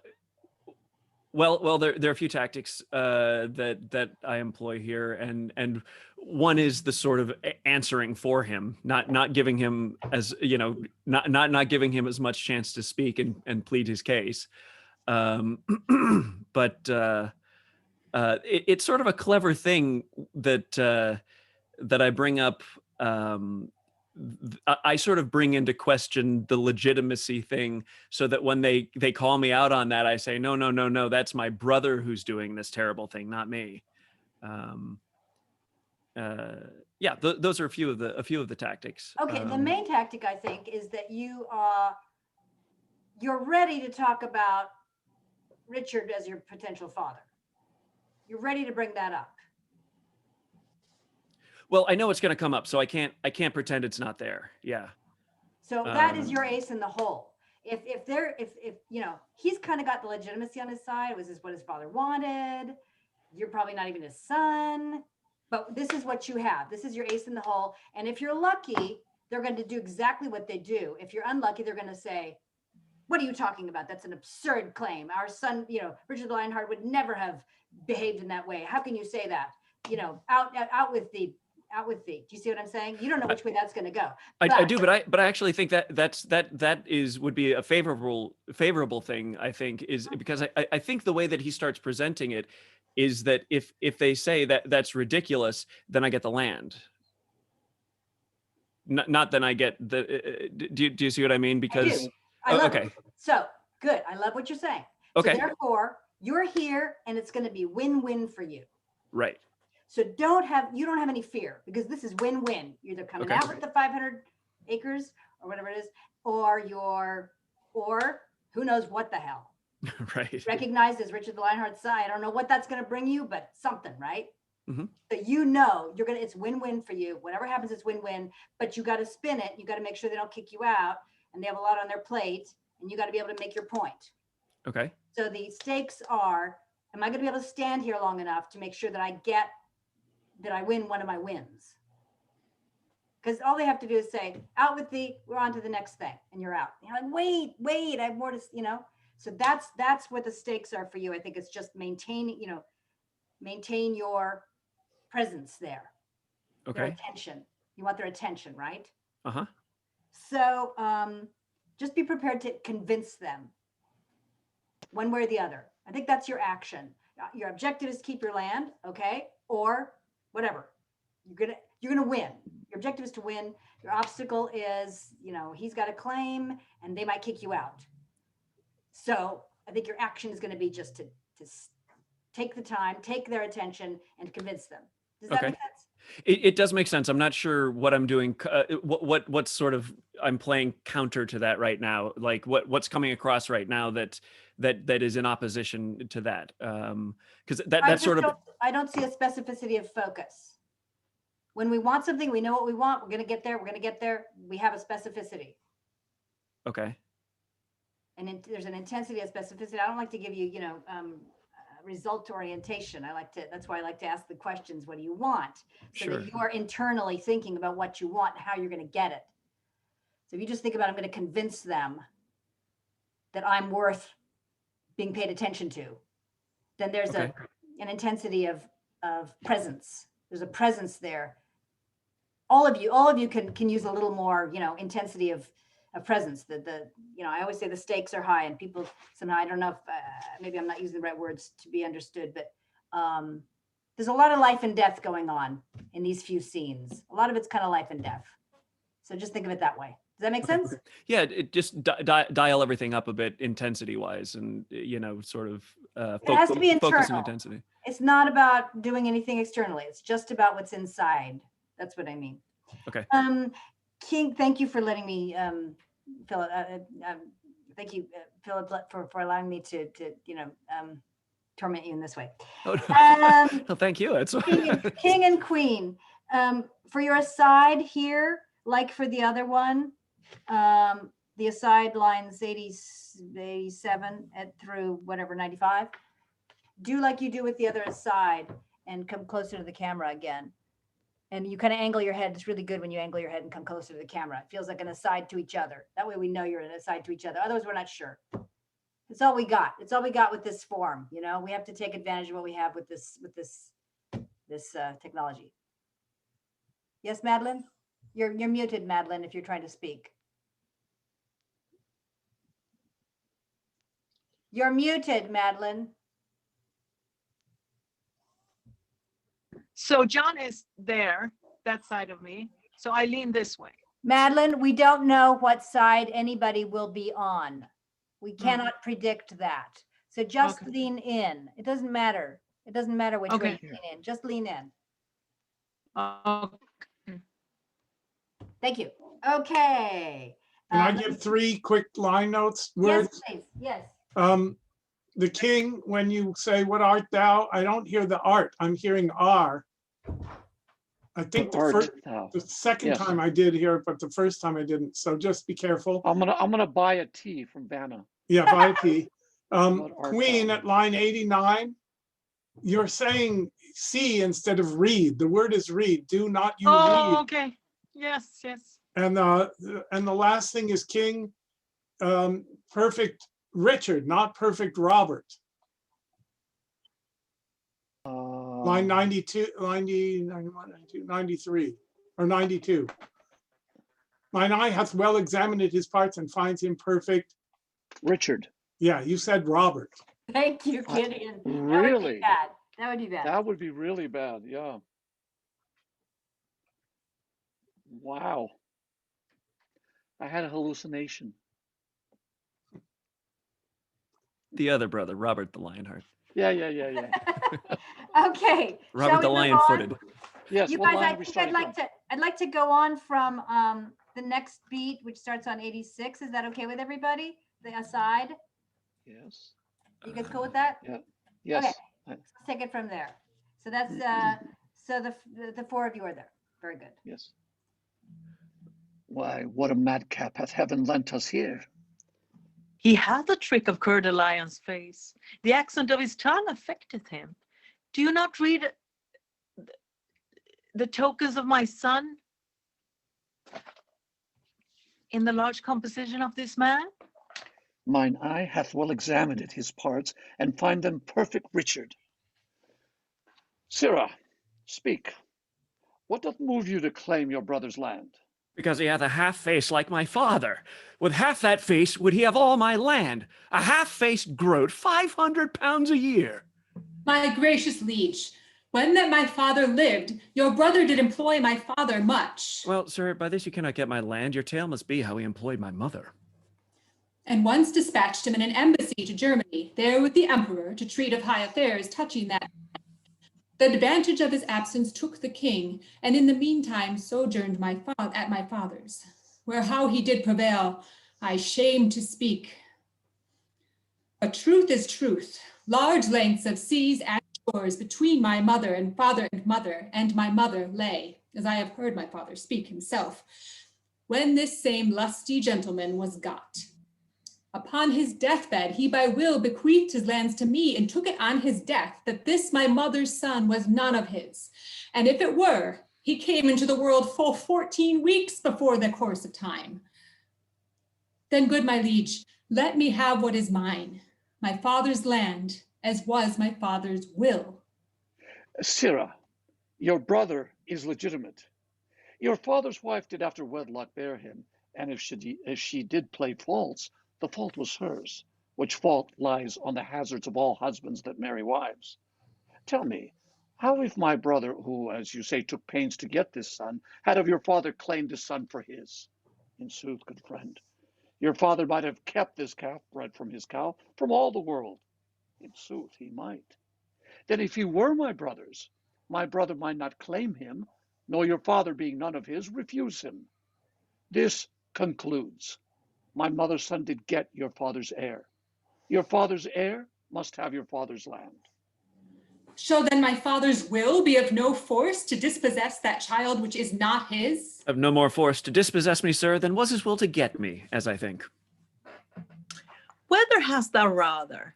there are a few tactics that I employ here, and one is the sort of answering for him, not giving him as not giving him as much chance to speak and plead his case. But it's sort of a clever thing that I bring up. I sort of bring into question the legitimacy thing, so that when they call me out on that, I say, no, that's my brother who's doing this terrible thing, not me. yeah, those are a few of the tactics. Okay, the main tactic, I think, is that you're ready to talk about Richard as your potential father. You're ready to bring that up. Well, I know it's going to come up, so I can't pretend it's not there. Yeah. So that is your ace in the hole. If you know, he's kind of got the legitimacy on his side. It was what his father wanted. You're probably not even his son, but this is what you have. This is your ace in the hole. And if you're lucky, they're going to do exactly what they do. If you're unlucky, they're going to say, what are you talking about? That's an absurd claim. Our son, you know, Richard the Lionheart would never have behaved in that way. How can you say that? You know, out with thee. Do you see what I'm saying? You don't know which way that's going to go. I do, but I actually think that would be a favorable thing. I think is because I think the way that he starts presenting it is that if they say that's ridiculous, then I get the land. Not then I get the. Do you see what I mean? Because I love okay. It. So good. I love what you're saying. Okay. So therefore, you're here, and it's going to be win-win for you. Right. So you don't have any fear, because this is win-win. You're either coming out with the 500 acres or whatever it is, or who knows what the hell. Right. Recognized as Richard the Lionheart's son. I don't know what that's going to bring you, but something, right? Mm-hmm. So you know it's win-win for you. Whatever happens, it's win-win, but you got to spin it. You got to make sure they don't kick you out, and they have a lot on their plate, and you got to be able to make your point. Okay. So the stakes are, am I going to be able to stand here long enough to make sure that I win one of my wins? Because all they have to do is say, out with thee, we're on to the next thing, and you're out. And you're like, wait, I have more to, you know? So that's what the stakes are for you. I think it's just maintain your presence there. Okay. Their attention. You want their attention, right? Uh-huh. So just be prepared to convince them one way or the other. I think that's your action. Your objective is to keep your land, okay? Or whatever. You're gonna win. Your objective is to win. Your obstacle is, you know, he's got a claim and they might kick you out. So I think your action is going to be just to take the time, take their attention, and convince them. Does that make sense? It does make sense. I'm not sure what I'm doing. What sort of I'm playing counter to that right now. Like what's coming across right now that is in opposition to that. Because that's sort of. I don't see a specificity of focus. When we want something, we know what we want. We're going to get there. We're going to get there. We have a specificity. Okay. And there's an intensity of specificity. I don't like to give you, result orientation. That's why I like to ask the questions. What do you want? So that you are internally thinking about what you want and how you're going to get it. So if you just think about, I'm going to convince them that I'm worth being paid attention to, then there's an intensity of presence. There's a presence there. All of you can use a little more, intensity of presence. I always say the stakes are high, and people somehow, I don't know if maybe I'm not using the right words to be understood, but there's a lot of life and death going on in these few scenes. A lot of it's kind of life and death. So just think of it that way. Does that make sense? Yeah, it just dial everything up a bit intensity wise, and sort of it has to be internal. Focus on intensity. It's not about doing anything externally. It's just about what's inside. That's what I mean. Okay. King, thank you for letting me, Philip. Thank you, Philip, for allowing me to torment you in this way. Oh, no. Well, thank you. It's King and Queen. For your aside here, like for the other one, the aside lines 87 through whatever 95. Do like you do with the other aside and come closer to the camera again. And you kind of angle your head. It's really good when you angle your head and come closer to the camera. It feels like an aside to each other. That way we know you're an aside to each other. Otherwise, we're not sure. It's all we got. It's all we got with this form. We have to take advantage of what we have with this technology. Yes, Magdalen? You're muted, Magdalen, if you're trying to speak. You're muted, Magdalen. So John is there, that side of me. So I lean this way. Magdalen, we don't know what side anybody will be on. We cannot predict that. So just lean in. It doesn't matter. It doesn't matter which way you lean in. Just lean in. Thank you. Okay. Can I give 3 quick line notes, words? Yes, please. Yes. The king, when you say, "What art thou?" I don't hear the art. I'm hearing "are." I think the second Yes. time I did hear it, but the first time I didn't. So just be careful. I'm gonna buy a tea from Vanna. Yeah, buy a tea. What art Queen thou? at line 89. You're saying "see" instead of "read." The word is "read." Do not you Oh, read. okay. Yes, yes. And the last thing is king, perfect Richard, not perfect Robert. Line 92, 90, 91, 92, 93, or 92. Mine eye hath well examined his parts and finds him perfect. Richard. Yeah, you said Robert. Thank you, Gideon. Really? That would be bad. That would be really bad. Yeah. Wow. I had a hallucination. The other brother, Robert the Lionheart. Yeah. Okay. Robert the Lion-footed. Yes. You what guys, line I are we think starting I'd like to go on from the next beat, which starts on 86. Is that okay with everybody? The aside. Yes. You guys cool with that? Yeah. Yes. Okay. Let's take it from there. So that's so the 4 of you are there. Very good. Yes. Why, what a madcap hath heaven lent us here. He had the trick of Coeur de Lion's face. The accent of his tongue affecteth him. Do you not read the tokens of my son in the large composition of this man? Mine eye hath well examined his parts, and find them perfect Richard. Sirrah, speak. What doth move you to claim your brother's land? Because he hath a half face like my father. With half that face would he have all my land. A half-faced groat, 500 pounds a year. My gracious liege, when that my father lived, your brother did employ my father much. Well, sir, by this you cannot get my land. Your tale must be how he employed my mother. And once dispatched him in an embassy to Germany, there with the emperor to treat of high affairs touching that. The advantage of his absence took the king, and in the meantime sojourned at my father's, where how he did prevail, I shame to speak. But truth is truth. Large lengths of seas and shores between my mother and mother and my mother lay, as I have heard my father speak himself, when this same lusty gentleman was got. Upon his deathbed, he by will bequeathed his lands to me and took it on his death that this my mother's son was none of his. And if it were, he came into the world full 14 weeks before the course of time. Then, good my liege, let me have what is mine, my father's land, as was my father's will. Sirrah, your brother is legitimate. Your father's wife did after wedlock bear him, and if she did play false, the fault was hers, which fault lies on the hazards of all husbands that marry wives. Tell me, how if my brother, who, as you say, took pains to get this son, had of your father claimed this son for his? In sooth, good friend, your father might have kept this calf bred from his cow from all the world. In sooth, he might. Then if he were my brother's, my brother might not claim him, nor your father, being none of his, refuse him. This concludes. My mother's son did get your father's heir. Your father's heir must have your father's land. Shall then my father's will be of no force to dispossess that child which is not his? Of no more force to dispossess me, sir, than was his will to get me, as I think. Whether hast thou rather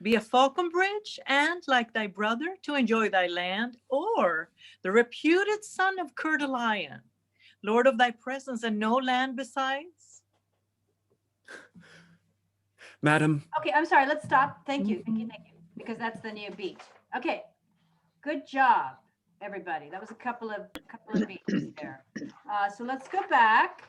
be a Falconbridge and, like thy brother, to enjoy thy land, or the reputed son of Coeur de Lion, lord of thy presence and no land besides? Madam. Okay, I'm sorry. Let's stop. Thank you. Because that's the new beat. Okay. Good job, everybody. That was a couple of beats there. So let's go back.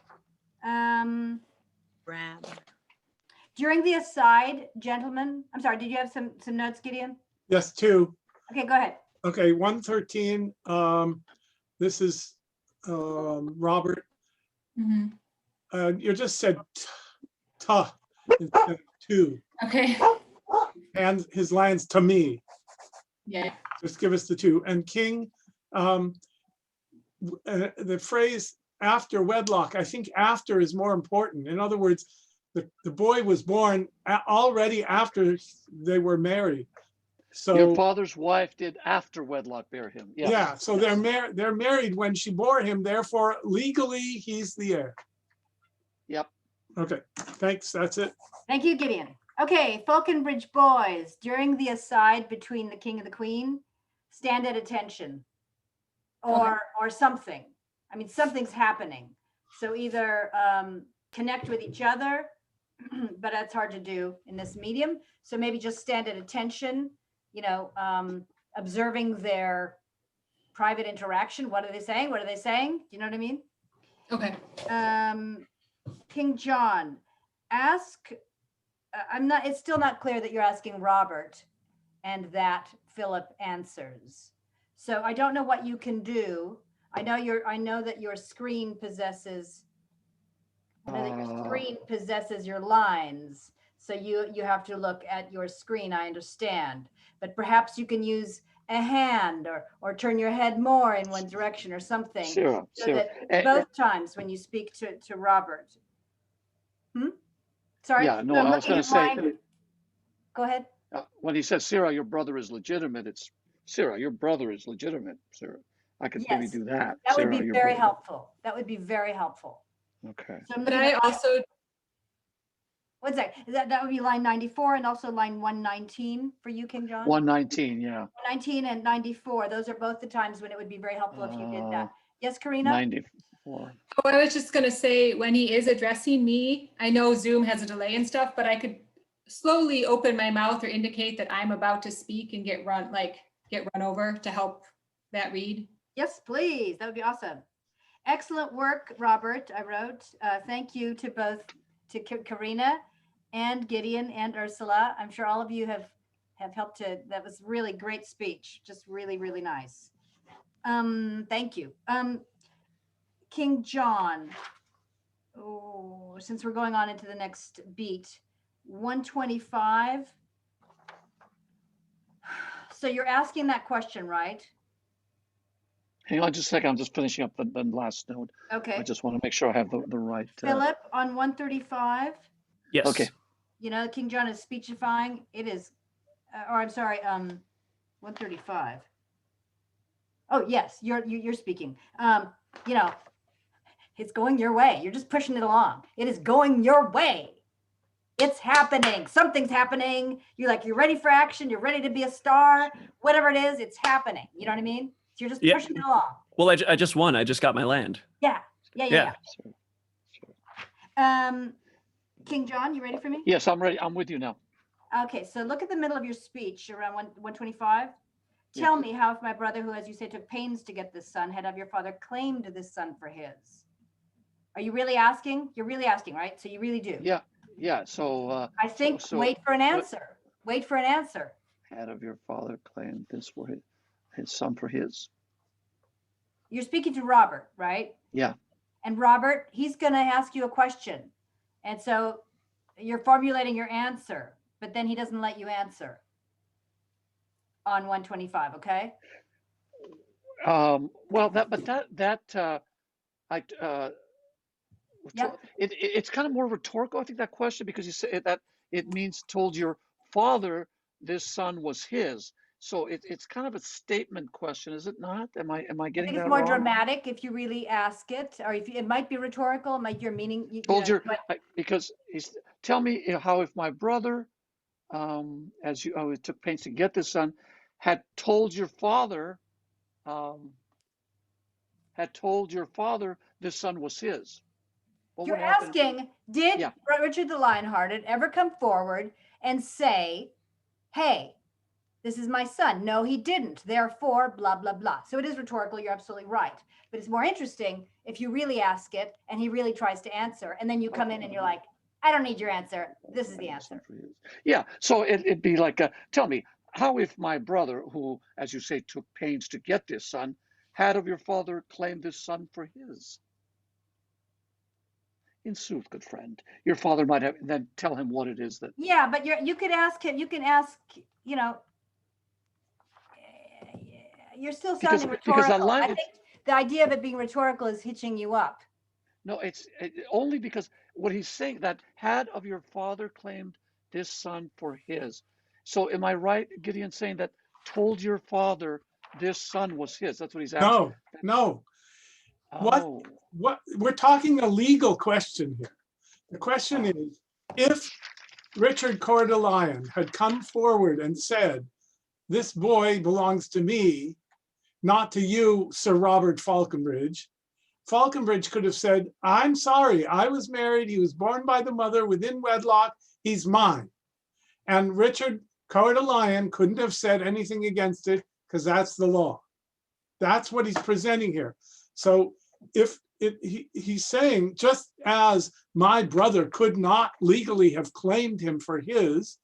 During the aside, gentlemen, I'm sorry, did you have some notes, Gideon? Yes, 2. Okay, go ahead. Okay, 113. This is Robert. Mm-hmm. You just said ta instead of to. Okay. And his lands to me. Yeah. Just give us the 2. And king, the phrase after wedlock, I think after is more important. In other words, the boy was born already after they were married. So your father's wife did after wedlock bear him. Yes. Yeah, so yes. they're married when she bore him, therefore legally he's the heir. Yep. Okay, thanks, that's it. Thank you, Gideon. Okay, Falconbridge boys, during the aside between the king and the queen, stand at attention or something. I mean, something's happening. So either connect with each other, but that's hard to do in this medium. So maybe just stand at attention, you know, observing their private interaction. What are they saying? What are they saying? Do you know what I mean? Okay. King John, ask, it's still not clear that you're asking Robert and that Philip answers. So I don't know what you can do. I know that your screen possesses, your lines. So you have to look at your screen, I understand. But perhaps you can use a hand or turn your head more in one direction or something. Sarah, That both times when you speak to Robert. Sorry. Yeah, no, I was going to say. Go ahead. When he says, Sarah, your brother is legitimate, it's Sarah, your brother is legitimate, Sarah. I could maybe do that. That Sarah, would be very helpful. That would be very helpful. Okay. So But I also. What's that? That would be line 94 and also line 119 for you, King John? 119, yeah. 119 and 94. Those are both the times when it would be very helpful if you did that. Yes, Corinna? 94. Oh, I was just going to say, when he is addressing me, I know Zoom has a delay and stuff, but I could slowly open my mouth or indicate that I'm about to speak and get run over to help that read. Yes, please. That would be awesome. Excellent work, Robert. I wrote. Thank you to both Corinna and Gideon and Ursula. I'm sure all of you have helped to. That was really great speech. Just really, really nice. Thank you. King John. Oh, since we're going on into the next beat, 125. So you're asking that question, right? Hang on just a second. I'm just finishing up the last note. Okay. I just want to make sure I have the right. Philip on 135. Yes. Okay. You know, King John is speechifying. It is, or I'm sorry, 135. Oh yes, you're speaking. You know, it's going your way. You're just pushing it along. It is going your way. It's happening. Something's happening. You're ready for action. You're ready to be a star. Whatever it is, it's happening. You know what I mean? So you're just pushing it along. Well, I just won. I just got my land. Yeah. King John, you ready for me? Yes, I'm ready. I'm with you now. Okay, so look at the middle of your speech around 125. Tell me how, if my brother, who, as you say, took pains to get this son, had of your father claimed this son for his. Are you really asking? You're really asking, right? So you really do. Yeah. So I think wait for an answer. Wait for an answer. Had of your father claimed this for his son for his. You're speaking to Robert, right? Yeah. And Robert, he's going to ask you a question. And so you're formulating your answer, but then he doesn't let you answer on 125, okay? Well, Yep. It's kind of more rhetorical, I think, that question, because you say that it means told your father this son was his. So it's kind of a statement question, is it not? Am I getting that wrong? I think it's more dramatic if you really ask it, or if it might be rhetorical, it might your meaning. Because tell me how, if my brother, as you took pains to get this son, had told your father this son was his. You're asking, did Richard the Lionhearted ever come forward and say, hey, this is my son? No, he didn't. Therefore, blah, blah, blah. So it is rhetorical. You're absolutely right. But it's more interesting if you really ask it and he really tries to answer. And then you come in and you're like, I don't need your answer. This is the answer. Yeah. So it'd be like, tell me, how, if my brother, who, as you say, took pains to get this son, had of your father claimed this son for his? In sooth, good friend, your father might have, then tell him what it is that. Yeah, but you could ask him, you know, you're still sounding rhetorical. the idea of it being rhetorical is hitching you up. No, it's only because what he's saying, that had of your father claimed this son for his. So am I right, Gideon, saying that told your father this son was his? That's what he's asking. No, no. Oh. What we're talking a legal question here. The question is, if Richard Coeur de Lion had come forward and said, this boy belongs to me, not to you, Sir Robert Falconbridge, Falconbridge could have said, I'm sorry, I was married, he was born by the mother within wedlock, he's mine. And Richard Coeur de Lion couldn't have said anything against it because that's the law. That's what he's presenting here. So if he's saying, just as my brother could not legally have claimed him for his,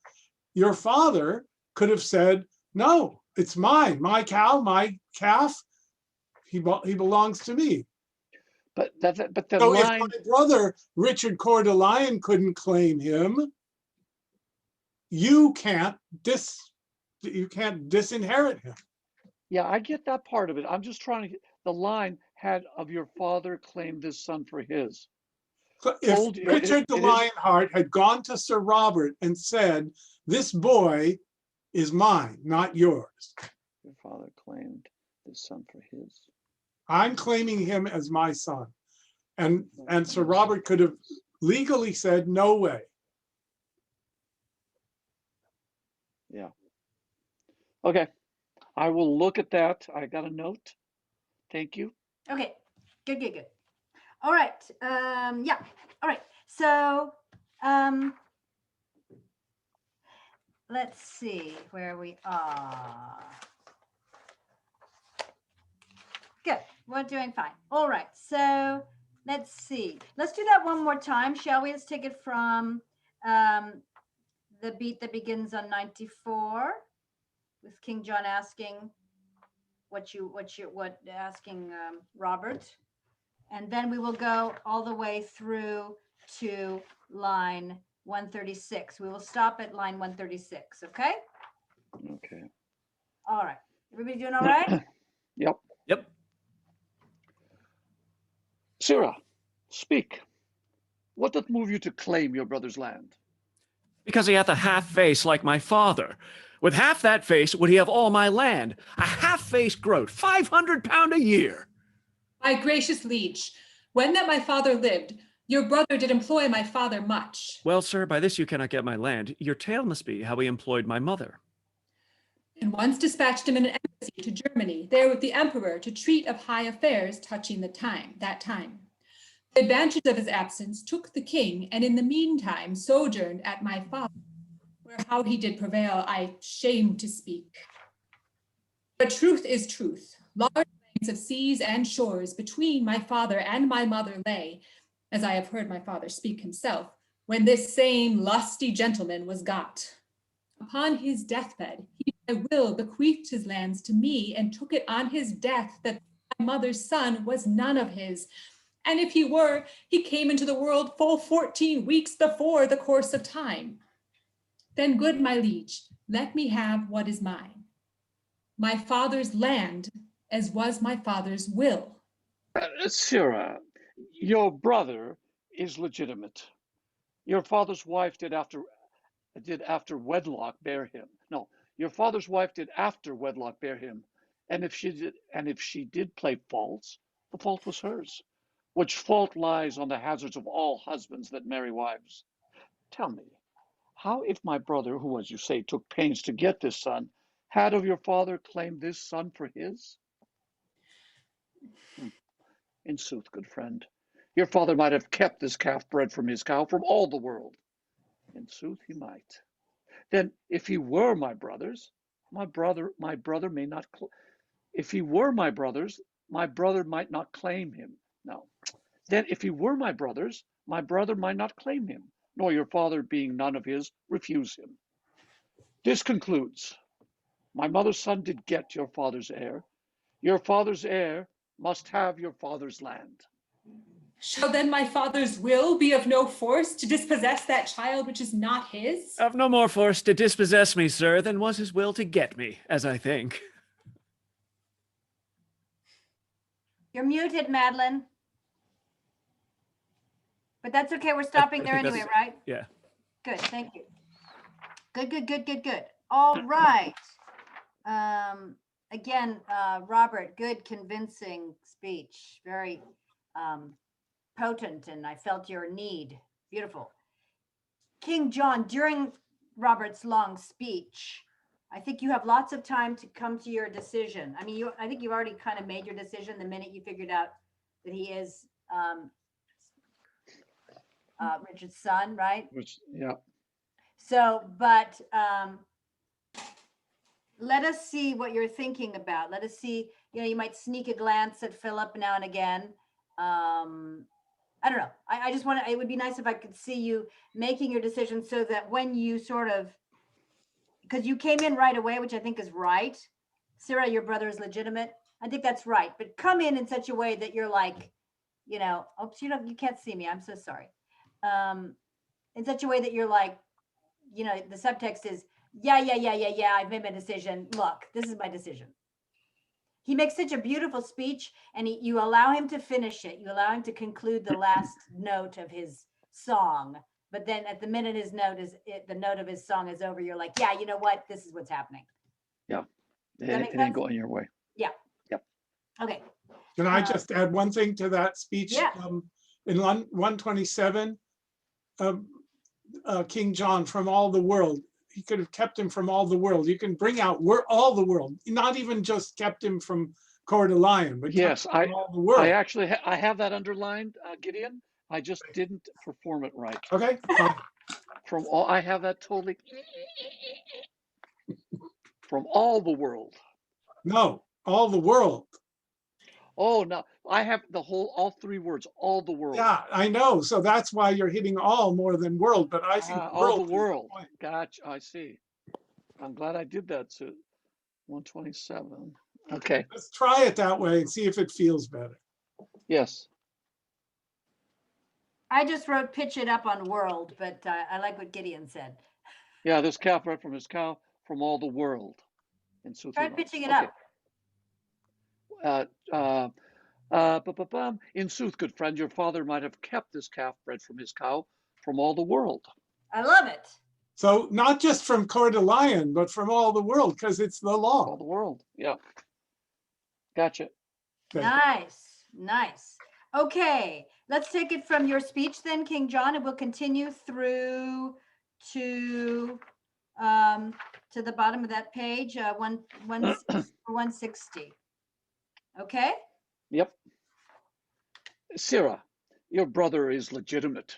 your father could have said, no, it's mine, my cow, my calf, he belongs to me. But the so line... if my brother Richard Coeur de Lion couldn't claim him, you can't disinherit him. Yeah, I get that part of it. I'm just trying to get the line, had of your father claimed this son for his. If Richard de Lionheart had gone to Sir Robert and said, this boy is mine, not yours. Your father claimed this son for his. I'm claiming him as my son. And Sir Robert could have legally said, no way. Yeah. Okay. I will look at that. I got a note. Thank you. Okay. Good. All right. Yeah. All right. So let's see where we are. Good. We're doing fine. All right. So let's see. Let's do that one more time, shall we? Let's take it from the beat that begins on 94, with King John asking asking Robert, and then we will go all the way through to line 136. We will stop at line 136. Okay. Okay. All right. Everybody doing all right? Yep. Yep. Sarah, speak. What did move you to claim your brother's land? Because he hath a half face like my father. With half that face would he have all my land, a half-faced groat, 500 pound a year. My gracious liege, when that my father lived, your brother did employ my father much. Well, sir, by this you cannot get my land. Your tale must be how he employed my mother. And once dispatched him in an embassy to Germany, there with the emperor to treat of high affairs touching that time. The advantage of his absence took the king, and in the meantime sojourned at my father, where how he did prevail, I shame to speak. But truth is truth. Large lengths of seas and shores between my father and my mother lay, as I have heard my father speak himself, when this same lusty gentleman was got. Upon his deathbed, he by will bequeathed his lands to me, and took it on his death that my mother's son was none of his. And if he were, he came into the world full 14 weeks before the course of time. Then, good my liege, let me have what is mine. My father's land, as was my father's will. Sarah, your brother is legitimate. Your father's wife did after wedlock bear him. No, your father's wife did after wedlock bear him. And if she did play false, the fault was hers. Which fault lies on the hazards of all husbands that marry wives. Tell me, how if my brother, who, as you say, took pains to get this son, had of your father claimed this son for his? In sooth, good friend, your father might have kept this calf bred from his cow from all the world. In sooth, he might. Then, if he were my brother's, my brother may not. If he were my brother's, my brother might not claim him. No. Then, if he were my brother's, my brother might not claim him, nor your father, being none of his, refuse him. This concludes, my mother's son did get your father's heir. Your father's heir must have your father's land. Shall then my father's will be of no force to dispossess that child which is not his? Of no more force to dispossess me, sir, than was his will to get me, as I think. You're muted, Magdalen. But that's okay. We're stopping there anyway, right? Yeah. Good. Thank you. Good. All right. Again, Robert, good, convincing speech. Very potent, and I felt your need. Beautiful. King John, during Robert's long speech, I think you have lots of time to come to your decision. I mean, I think you've already kind of made your decision the minute you figured out that he is Richard's son, right? Yeah. So, but let us see what you're thinking about. Let us see, you might sneak a glance at Philip now and again. I don't know. I just want to, it would be nice if I could see you making your decision so that when you sort of, because you came in right away, which I think is right. Sarah, your brother is legitimate. I think that's right. But come in such a way that you're like, oops, you can't see me. I'm so sorry. In such a way that you're like, the subtext is, yeah, I've made my decision. Look, this is my decision. He makes such a beautiful speech, and you allow him to finish it. You allow him to conclude the last note of his song. But then at the minute the note of his song is over, you're like, yeah, you know what? This is what's happening. Yeah. It ain't going your way. Yeah. Yep. Okay. Can I just add one thing to that speech? Yeah. In 127, King John, from all the world, he could have kept him from all the world. You can bring out all the world, not even just kept him from Coeur d'Alene, but yes, all the world. I actually I have that underlined, Gideon. I just didn't perform it right. Okay, fine. I have that totally from all the world. No, all the world. Oh no, I have all three words, all the world. Yeah, I know. So that's why you're hitting all more than world, but I think all the world. Gotcha, I see. I'm glad I did that too. 127. Okay. Let's try it that way and see if it feels better. Yes. I just wrote pitch it up on world, but I like what Gideon said. Yeah, this calf bred from his cow from all the world. Try pitching it up. In sooth, good friend, your father might have kept this calf bred from his cow from all the world. I love it. So not just from Coeur d'Alene, but from all the world, because it's the law. All the world, yeah. Gotcha. Nice. Okay, let's take it from your speech then, King John, and we'll continue through to the bottom of that page, 160. Okay? Yep. Sarah, your brother is legitimate.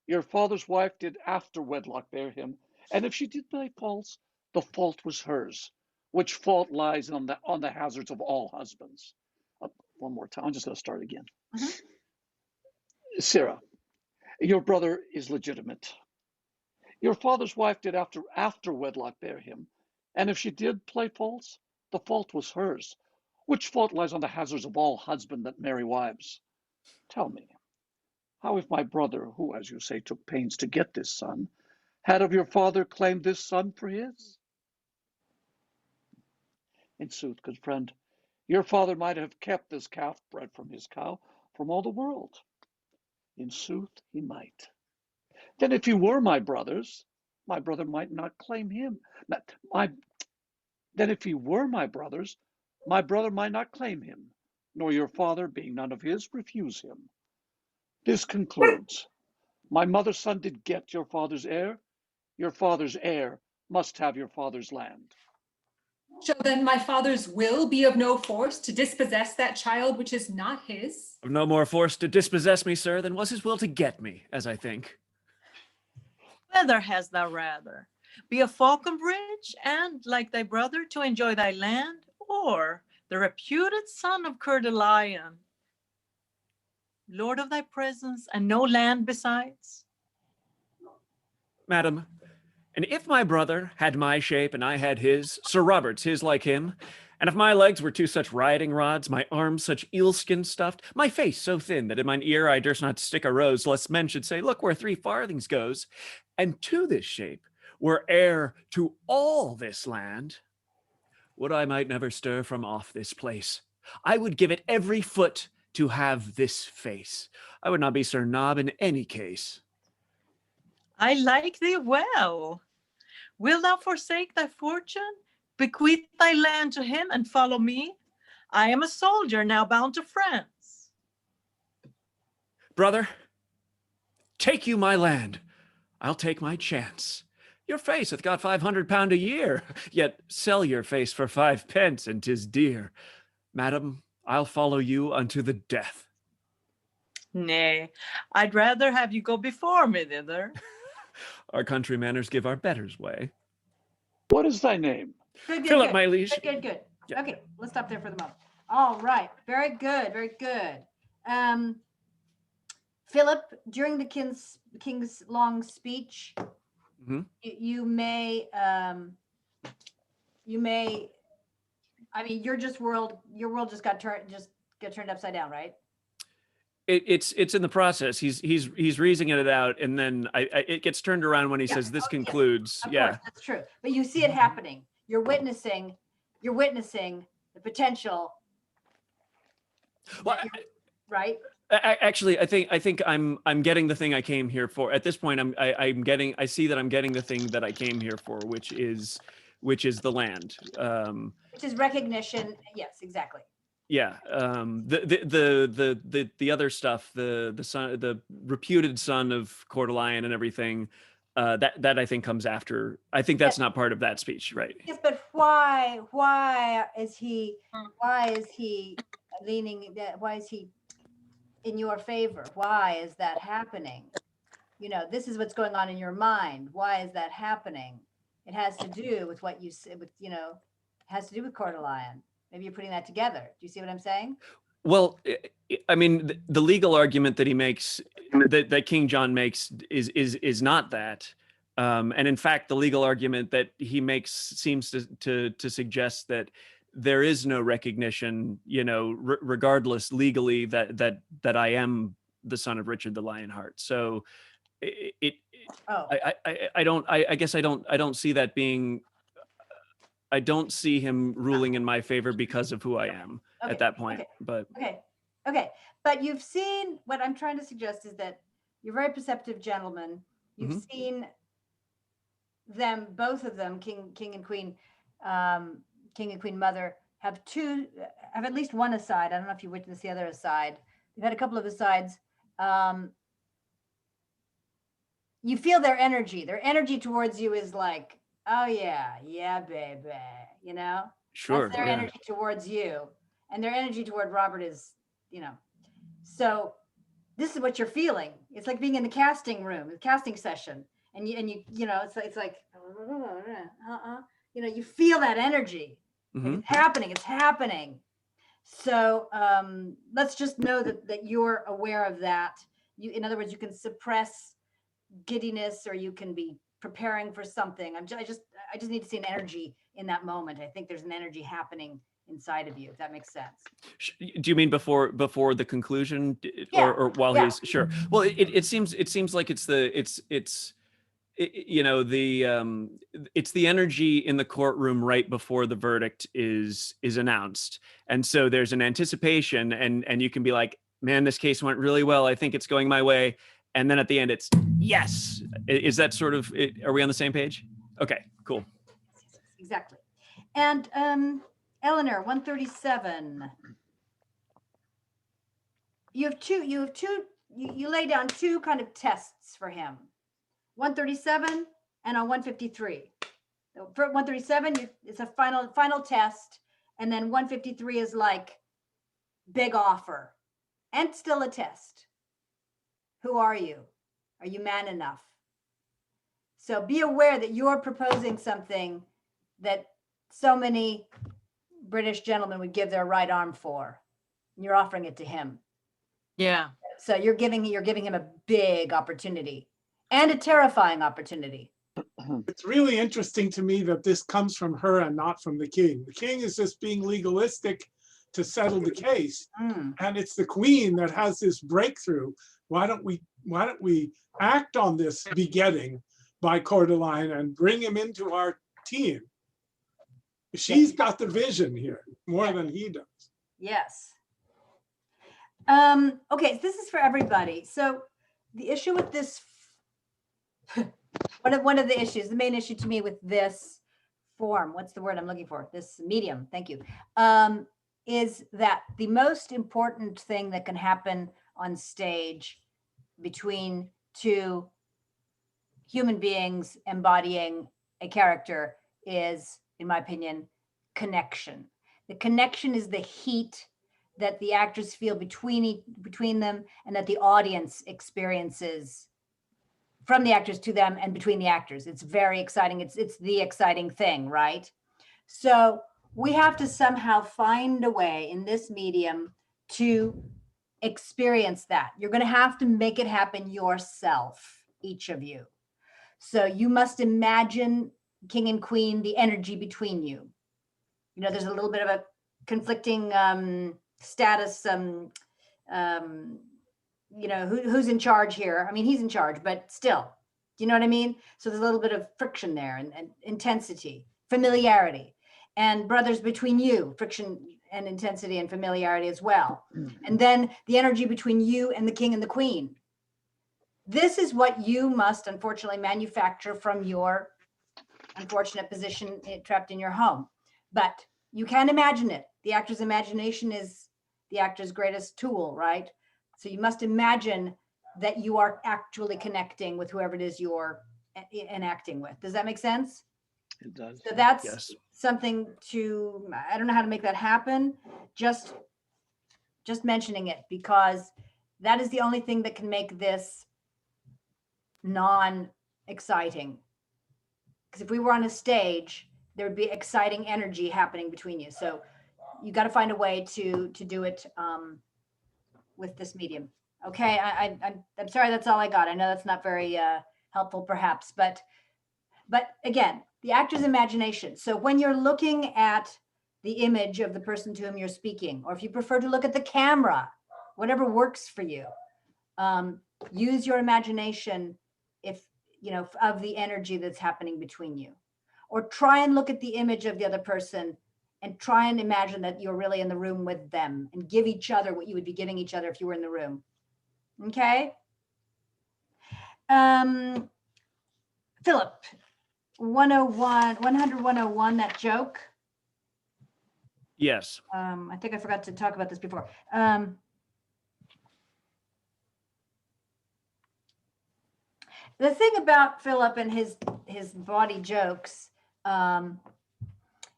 Your father's wife did after wedlock bear him, and if she did play false, the fault was hers, which fault lies on the hazards of all husbands. One more time, I'm just going to start again. Sarah, your brother is legitimate. Your father's wife did after wedlock bear him, and if she did play false, the fault was hers, which fault lies on the hazards of all husbands that marry wives. Tell me, how if my brother, who, as you say, took pains to get this son, had of your father claimed this son for his? In sooth, good friend, your father might have kept this calf bred from his cow from all the world. In sooth, he might. Then if he were my brother might not claim him. Then if he were my brother might not claim him, nor your father, being none of his, refuse him. This concludes, my mother's son did get your father's heir. Your father's heir must have your father's land. Shall then my father's will be of no force to dispossess that child which is not his? Of no more force to dispossess me, sir, than was his will to get me, as I think. Whether hast thou rather be a Falconbridge, and, like thy brother, to enjoy thy land, or the reputed son of Coeur d'Alene, lord of thy presence and no land besides? Madam, and if my brother had my shape and I had his, Sir Robert's his like him, and if my legs were two such riding rods, my arms such eelskin stuffed, my face so thin that in mine ear I durst not stick a rose, lest men should say, look where 3 farthings goes, and to this shape were heir to all this land, would I might never stir from off this place. I would give it every foot to have this face. I would not be Sir Nob in any case. I like thee well. Wilt thou forsake thy fortune, bequeath thy land to him, and follow me? I am a soldier now bound to France. Brother, take you my land. I'll take my chance. Your face hath got £500 a year, yet sell your face for 5 pence, and 'tis dear. Madam, I'll follow you unto the death. Nay, I'd rather have you go before me thither. Our country manners give our betters way. What is thy name? Good, Philip, my liege. Good. Yeah. Okay, let's stop there for the moment. All right, very good, very good. Philip, during the king's long speech, you may, I mean, your world just got turned upside down, right? It's in the process. He's reasoning it out, and then it gets turned around when he says this concludes. Of course, that's true. But you see it happening. You're witnessing the potential. Well, right? Actually, I think I'm getting the thing I came here for. At this point, I see that I'm getting the thing that I came here for, which is the land. Which is recognition. Yes, exactly. Yeah. The other stuff, the reputed son of Coeur d'Alene and everything, that I think comes after. I think that's not part of that speech, right? Yes, but why is he leaning that? Why is he in your favor? Why is that happening? You know, this is what's going on in your mind. Why is that happening? It has to do with what you said, it has to do with Coeur d'Alene. Maybe you're putting that together. Do you see what I'm saying? Well, I mean, the legal argument that he makes, that King John makes, is not that. And in fact, the legal argument that he makes seems to suggest that there is no recognition, regardless legally that I am the son of Richard the Lionheart. So I guess I don't see that being. I don't see him ruling in my favor because of who I am at that point. But But you've seen, what I'm trying to suggest is that you're a very perceptive gentleman. You've seen them, both of them, King and Queen Mother, have at least one aside. I don't know if you witnessed the other aside. You've had a couple of asides. You feel their energy. Their energy towards you is like, oh yeah, baby, Sure. That's their energy towards you, and their energy toward Robert is, So this is what you're feeling. It's like being in the casting room, the casting session, and it's like, you feel that energy. It's happening. So let's just know that you're aware of that. In other words, you can suppress giddiness, or you can be preparing for something. I just need to see an energy in that moment. I think there's an energy happening inside of you, if that makes sense. Do you mean before the conclusion, or while he's sure? Well, it seems like it's the energy in the courtroom right before the verdict is announced, and so there's an anticipation, and you can be like, man, this case went really well. I think it's going my way. And then at the end, it's yes. Is that sort of it? Are we on the same page? Okay, cool. Exactly. And Eleanor, 137. You lay down two kind of tests for him. 137 and on 153. For 137, it's a final test, and then 153 is like big offer, and still a test. Who are you? Are you man enough? So be aware that you're proposing something that so many British gentlemen would give their right arm for. You're offering it to him. Yeah. So you're giving him a big opportunity, and a terrifying opportunity. It's really interesting to me that this comes from her and not from the king. The king is just being legalistic to settle the case. And it's the queen that has this breakthrough. Why don't we act on this begetting by Coeur d'Alene and bring him into our team? She's got the vision here more than he does. Yes. Okay, this is for everybody. So the issue with this, one of the issues, the main issue to me with this form, what's the word I'm looking for? This medium, thank you, is that the most important thing that can happen on stage between two human beings embodying a character is, in my opinion, connection. The connection is the heat that the actors feel between them, and that the audience experiences from the actors to them and between the actors. It's very exciting. It's the exciting thing, right? So we have to somehow find a way in this medium to experience that. You're going to have to make it happen yourself, each of you. So you must imagine king and queen, the energy between you. You know, there's a little bit of a conflicting status, you know, who's in charge here? I mean, he's in charge, but still, do you know what I mean? So there's a little bit of friction there, and intensity, familiarity, and brothers between you, friction and intensity and familiarity as well. And then the energy between you and the king and the queen. This is what you must unfortunately manufacture from your unfortunate position trapped in your home. But you can imagine it. The actor's imagination is the actor's greatest tool, right? So you must imagine that you are actually connecting with whoever it is you're enacting with. Does that make sense? It does. So that's Yes. something to, I don't know how to make that happen. Just mentioning it, because that is the only thing that can make this non-exciting. Because if we were on a stage, there would be exciting energy happening between you. So you got to find a way to do it with this medium. Okay, I'm sorry, that's all I got. I know that's not very helpful perhaps, but again, the actor's imagination. So when you're looking at the image of the person to whom you're speaking, or if you prefer to look at the camera, whatever works for you, use your imagination, if you know, of the energy that's happening between you, or try and look at the image of the other person and try and imagine that you're really in the room with them, and give each other what you would be giving each other if you were in the room. Okay. Philip, 101, that joke. Yes. I think I forgot to talk about this before. The thing about Philip and his bawdy jokes,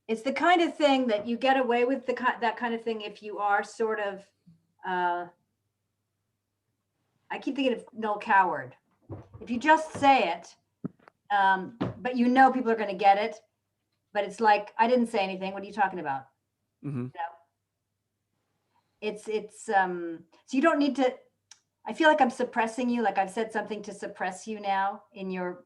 it's the kind of thing that you get away with that kind of thing if you are sort of, I keep thinking of Noel Coward. If you just say it, but you know people are going to get it, but it's like, I didn't say anything. What are you talking about? Mm-hmm. You know? It's so you don't need to. I feel like I'm suppressing you, like I've said something to suppress you now in your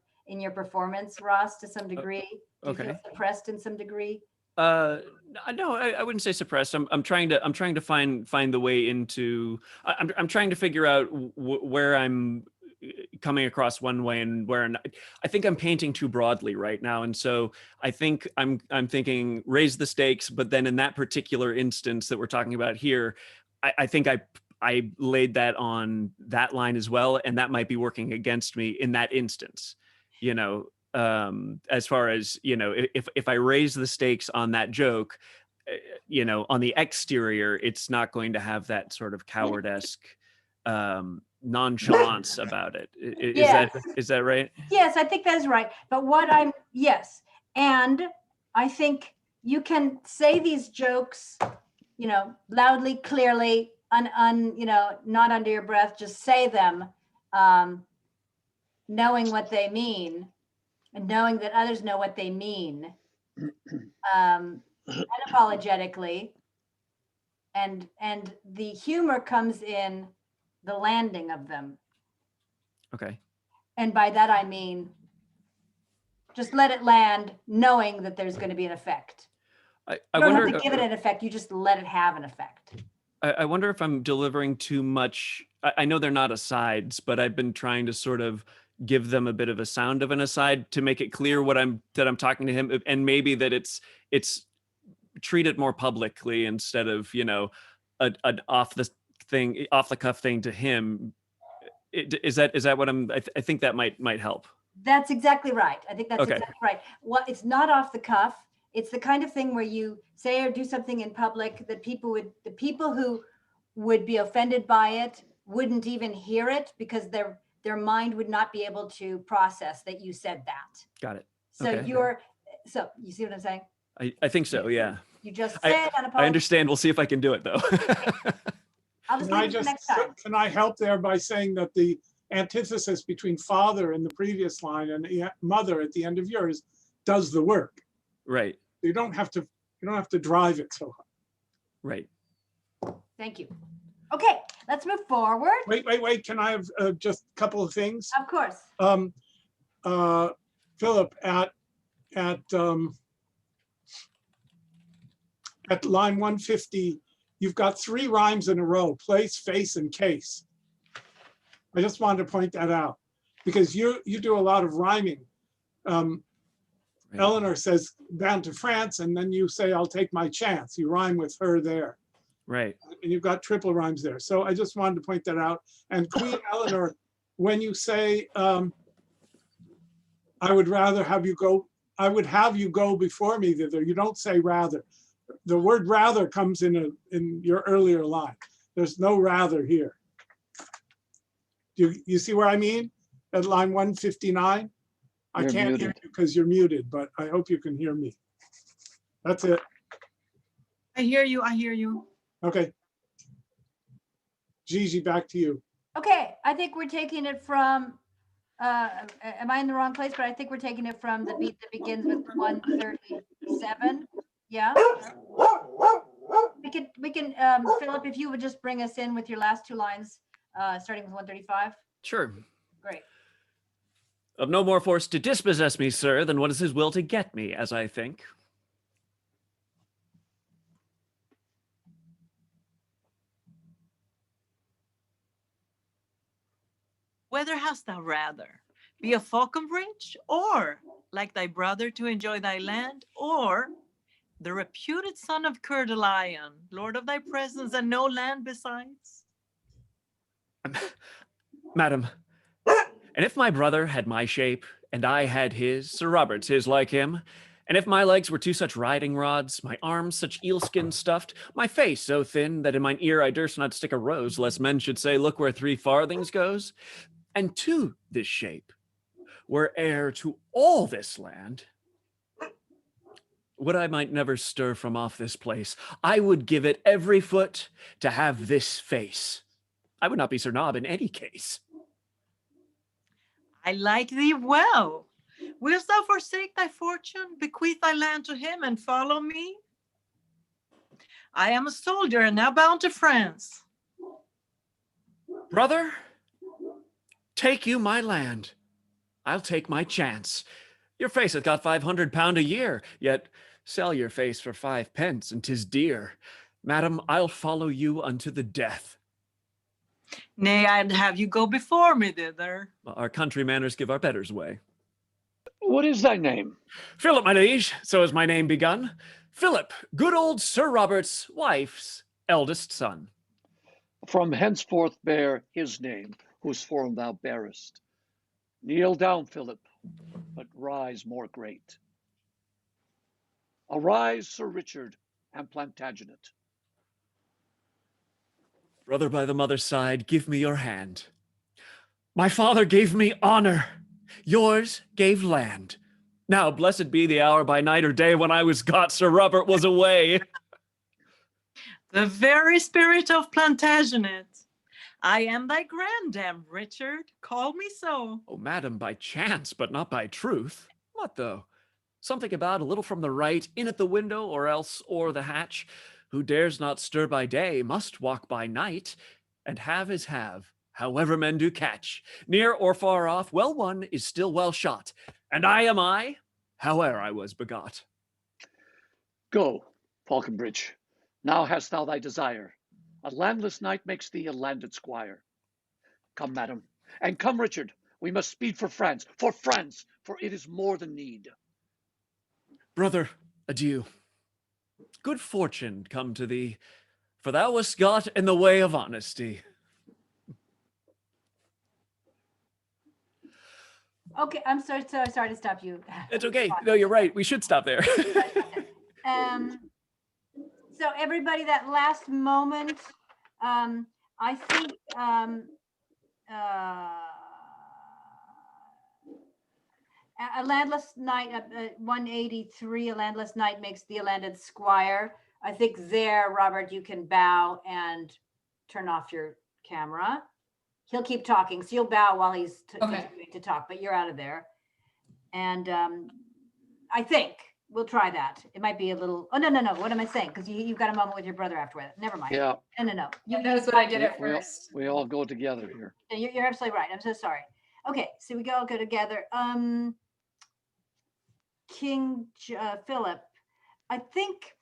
performance, Ross, to some degree. Do you feel suppressed in some degree? No, I wouldn't say suppressed. I'm trying to find the way into. I'm trying to figure out where I'm coming across one way and where I think I'm painting too broadly right now, and so I think I'm thinking raise the stakes, but then in that particular instance that we're talking about here, I think I laid that on that line as well, and that might be working against me in that instance, you know. As far as, you know, if I raise the stakes on that joke, you know, on the exterior, it's not going to have that sort of coward-esque nonchalance about it. Is that right? Yes, I think that's right. But yes. And I think you can say these jokes, you know, loudly, clearly, you know, not under your breath, just say them, knowing what they mean. And knowing that others know what they mean, unapologetically, and the humor comes in the landing of them. Okay. And by that I mean, just let it land, knowing that there's going to be an effect. You don't have to give it an effect; you just let it have an effect. I wonder if I'm delivering too much. I know they're not asides, but I've been trying to sort of give them a bit of a sound of an aside to make it clear that I'm talking to him, and maybe that it's treat it more publicly instead of, you know, an off the cuff thing to him. Is that what I think that might help. That's exactly right. I think that's Okay. exactly right. Well, it's not off the cuff. It's the kind of thing where you say or do something in public that the people who would be offended by it wouldn't even hear it because their mind would not be able to process that you said that. Got it. So Okay. so you see what I'm saying? I think so, yeah. You just say it I understand. We'll see if I can do it, though. I'll just leave it for next time. Can I help there by saying that the antithesis between father in the previous line and mother at the end of yours does the work. Right. You don't have to drive it so hard. Right. Thank you. Okay, let's move forward. Wait. Can I have just a couple of things? Of course. Philip, at line 150, you've got 3 rhymes in a row: place, face, and case. I just wanted to point that out because you do a lot of rhyming. Right. Eleanor says bound to France, and then you say I'll take my chance. You rhyme with her there. Right. And you've got triple rhymes there. So I just wanted to point that out. And Queen Eleanor, when you say I would rather have you go, I would have you go before me thither, you don't say rather. The word rather comes in your earlier line. There's no rather here. Do you see what I mean? At line 159? I can't hear you because you're muted, but I hope you can hear me. That's it. I hear you. I hear you. Okay. Gigi, back to you. Okay, I think we're taking it from, am I in the wrong place? But I think we're taking it from the beat that begins with 137. Yeah. We can, Philip, if you would just bring us in with your last 2 lines, starting with 135. Sure. Great. Of no more force to dispossess me, sir, than what is his will to get me, as I think. Whether hast thou rather be a falconbridge, or like thy brother to enjoy thy land, or the reputed son of Coeur de Lion, lord of thy presence and no land besides? Madam, and if my brother had my shape, and I had his, Sir Robert's his like him, and if my legs were 2 such riding rods, my arms such eelskin stuffed, my face so thin that in mine ear I durst not stick a rose, lest men should say, look where 3 farthings goes, and to this shape were heir to all this land, would I might never stir from off this place, I would give it every foot to have this face. I would not be Sir Nob in any case. I like thee well. Wilt thou forsake thy fortune, bequeath thy land to him, and follow me? I am a soldier and now bound to France. Brother, take you my land. I'll take my chance. Your face hath got £500 a year, yet sell your face for 5 pence, and 'tis dear. Madam, I'll follow you unto the death. Nay, I'd have you go before me thither. Our country manners give our betters way. What is thy name? Philip, my liege, so is my name begun. Philip, good old Sir Robert's wife's eldest son. From henceforth bear his name, whose form thou bearest. Kneel down, Philip, but rise more great. Arise, Sir Richard and Plantagenet. Brother by the mother's side, give me your hand. My father gave me honor. Yours gave land. Now, blessed be the hour by night or day when I was got, Sir Robert was away. The very spirit of Plantagenet. I am thy grandam, Richard. Call me so. Oh, madam, by chance, but not by truth. What though? Something about a little from the right, in at the window, or else o'er the hatch. Who dares not stir by day must walk by night, and have is have, however men do catch. Near or far off, well won is still well shot, and I am I, howe'er I was begot. Go, Falconbridge, now hast thou thy desire. A landless knight makes thee a landed squire. Come, madam, and come, Richard, we must speed for France, for it is more than need. Brother, adieu. Good fortune come to thee. For thou wast got in the way of honesty. Okay, I'm sorry to stop you. It's okay. No, you're right. We should stop there. So everybody, that last moment, I think a landless knight, 183, a landless knight makes the landed squire. I think there, Robert, you can bow and turn off your camera. He'll keep talking, so you'll bow while he's continuing to talk, but you're out of there. And I think we'll try that. It might be a little, oh, no. What am I saying? Because you've got a moment with your brother afterward. Never mind. Yeah. No. That's what I did at first. We all go together here. You're absolutely right. I'm so sorry. Okay, so we all go together. King Philip, I think,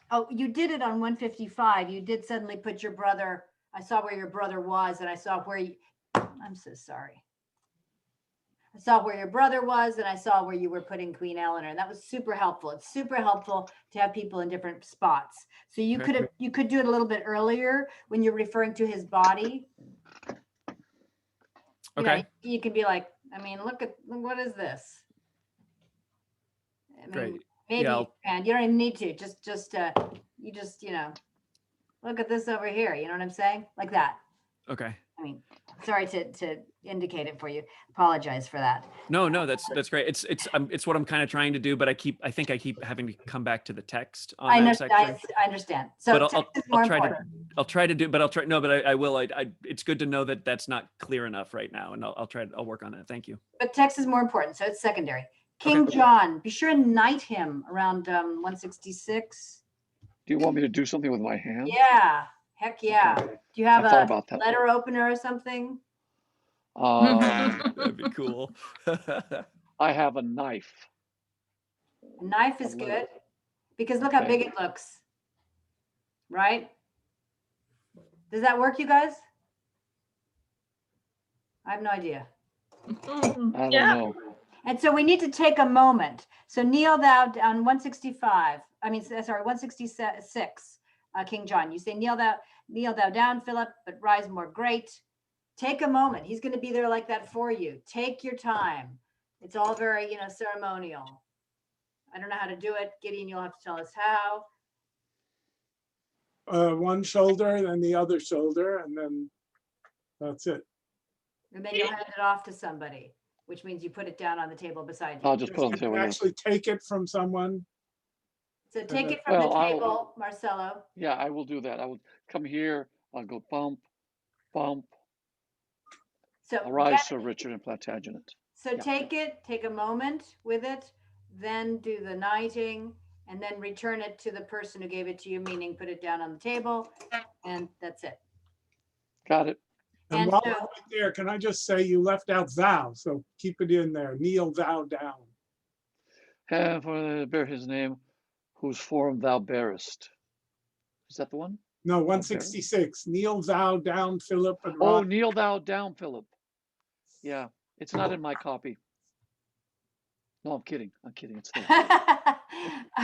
oh, you did it on 155. You did suddenly put your brother, I saw where your brother was and I saw where you, I'm so sorry. I saw where your brother was and I saw where you were putting Queen Eleanor. And that was super helpful. It's super helpful to have people in different spots. So you could do it a little bit earlier when you're referring to his body. Okay. You can be like, I mean, look, what is this? I mean, Great. maybe Yeah, you can. You don't even need to. You just, look at this over here. You know what I'm saying? Like that. Okay. I mean, sorry to indicate it for you. Apologize for that. No, that's great. It's what I'm kind of trying to do, but I think I keep having to come back to the text on I that section. I understand. So But I'll try to. I will. It's good to know that that's not clear enough right now, and I'll work on that. Thank you. But text is more important, so it's secondary. King John, be sure and knight him around 166. Do you want me to do something with my hand? Yeah, heck yeah. Okay. Do you have I thought about that. letter opener or something? That'd be cool. I have a knife. A knife is good because look how big it looks, right? Does that work, you guys? I have no idea. I don't know. And so we need to take a moment. So kneel thou on 165. I mean, sorry, 166. King John, you say kneel thou down, Philip, but rise more great. Take a moment. He's going to be there like that for you. Take your time. It's all very, ceremonial. I don't know how to do it. Gideon, you'll have to tell us how. One shoulder, then the other shoulder, and then that's it. And then you'll hand it off to somebody, which means you put it down on the table beside you. I'll just put it on the You can table. actually take it from someone. So take it from the table, Marcelo. Yeah, I will do that. I will come here. I'll go bump, bump. So Arise, Sir Richard and Plantagenet. So take a moment with it, then do the knighting, and then return it to the person who gave it to you, meaning put it down on the table, and that's it. Got it. And while we're right there, can I just say you left out thou, so keep it in there. Kneel thou down. And for bear his name, whose form thou bearest. Is that the one? No, 166. Kneel thou down, Philip. And oh, kneel thou down, Philip. Yeah, it's not in my copy. No, I'm kidding. It's there.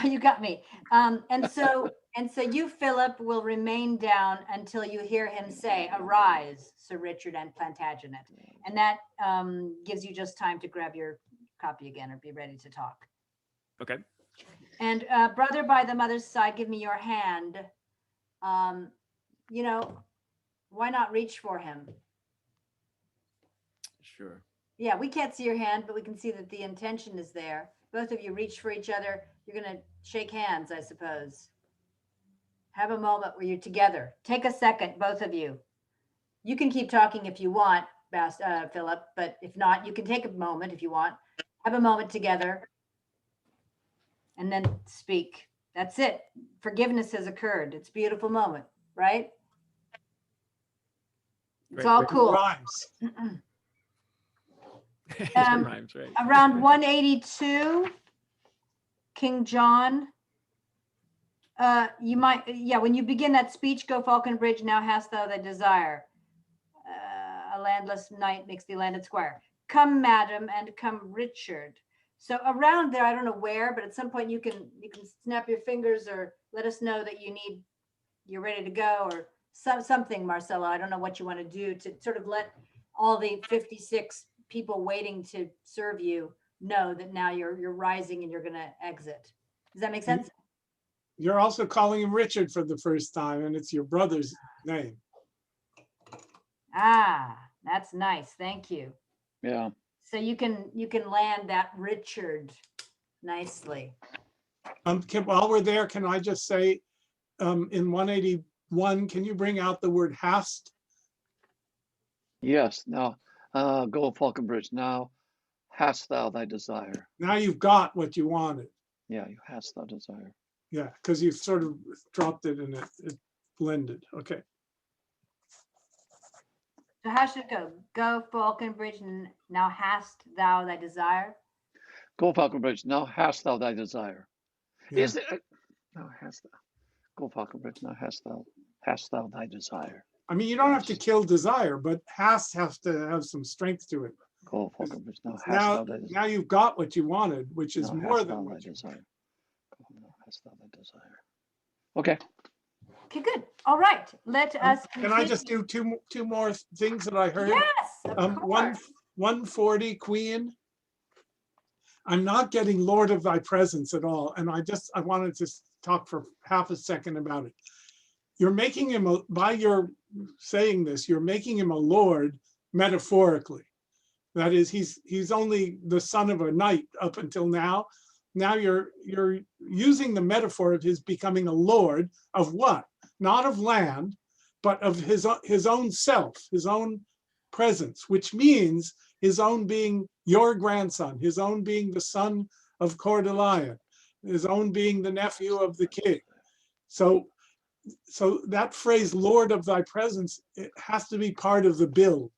You got me. And so you, Philip, will remain down until you hear him say, "Arise, Sir Richard and Plantagenet," and that gives you just time to grab your copy again or be ready to talk. Okay. And brother by the mother's side, give me your hand. Why not reach for him? Sure. Yeah, we can't see your hand, but we can see that the intention is there. Both of you reach for each other. You're going to shake hands, I suppose. Have a moment where you're together. Take a second, both of you. You can keep talking if you want, Philip, but if not, you can take a moment if you want. Have a moment together and then speak. That's it. Forgiveness has occurred. It's a beautiful moment, right? It's Great. all cool. Rhymes. Rhymes, right. Around 182, King John. You might, when you begin that speech, go Falconbridge, now hast thou thy desire. A landless knight makes thee landed squire. Come, madam, and come, Richard. So around there, I don't know where, but at some point you can snap your fingers or let us know that you need you're ready to go, or something, Marcelo. I don't know what you want to do to sort of let all the 56 people waiting to serve you know that now you're rising and you're going to exit. Does that make sense? You're also calling him Richard for the first time, and it's your brother's name. Ah, that's nice. Thank you. Yeah. So you can land that Richard nicely. While we're there, can I just say, in 181, can you bring out the word hast? Yes. Now, go Falconbridge. Now, hast thou thy desire? Now you've got what you wanted. Yeah, you hast thou desire. Yeah, because you've sort of dropped it and it blended. Okay. So how should it go? Go Falconbridge, and now hast thou thy desire? Go Falconbridge. Now hast thou thy desire. Yeah. Is it? Now hast thou. Go Falconbridge. Now hast thou thy desire. I mean, you don't have to kill desire, but hast has to have some strength to it. Go Falconbridge. Now hast thou thy desire. Now you've got what you wanted, which is Now more hast than thou what thy you desire. Now hast thou thy desire. Okay. Okay, good. All right. Let us Can I just do two more things that I heard? Yes, of course. 140 Queen. I'm not getting Lord of thy presence at all. And I wanted to talk for half a second about it. You're making him, by your saying this, you're making him a Lord metaphorically. That is, he's only the son of a knight up until now. Now you're using the metaphor of his becoming a Lord of what? Not of land, but of his own self, his own presence, which means his own being your grandson, his own being the son of Coeur de Lion, his own being the nephew of the king. So that phrase, Lord of thy presence, it has to be part of the build.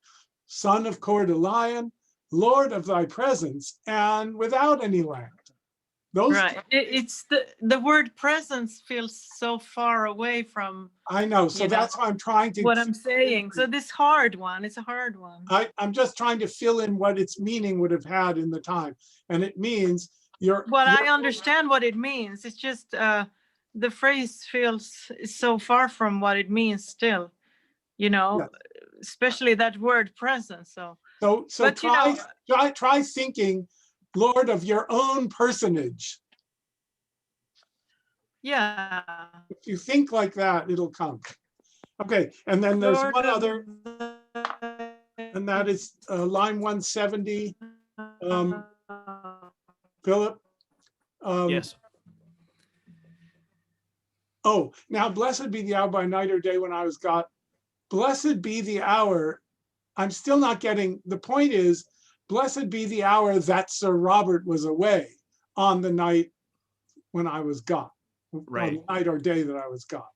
Son of Coeur de Lion, Lord of thy presence, and without any land. Those right. It's the word presence feels so far away from. I know, so that's why I'm trying to. What I'm saying. So this hard one, it's a hard one. I'm just trying to fill in what its meaning would have had in the time, and it means I understand what it means. It's just the phrase feels so far from what it means still. Yes. Especially that word presence. So but try thinking, Lord of your own personage. Yeah. If you think like that, it'll come. Okay, and then there's Lord one other, and that is line 170. Philip. Yes. Oh, now blessed be the hour by night or day when I was got. Blessed be the hour. I'm still not getting, the point is, blessed be the hour that Sir Robert was away on the night when I was got. Right. On the night or day that I was got.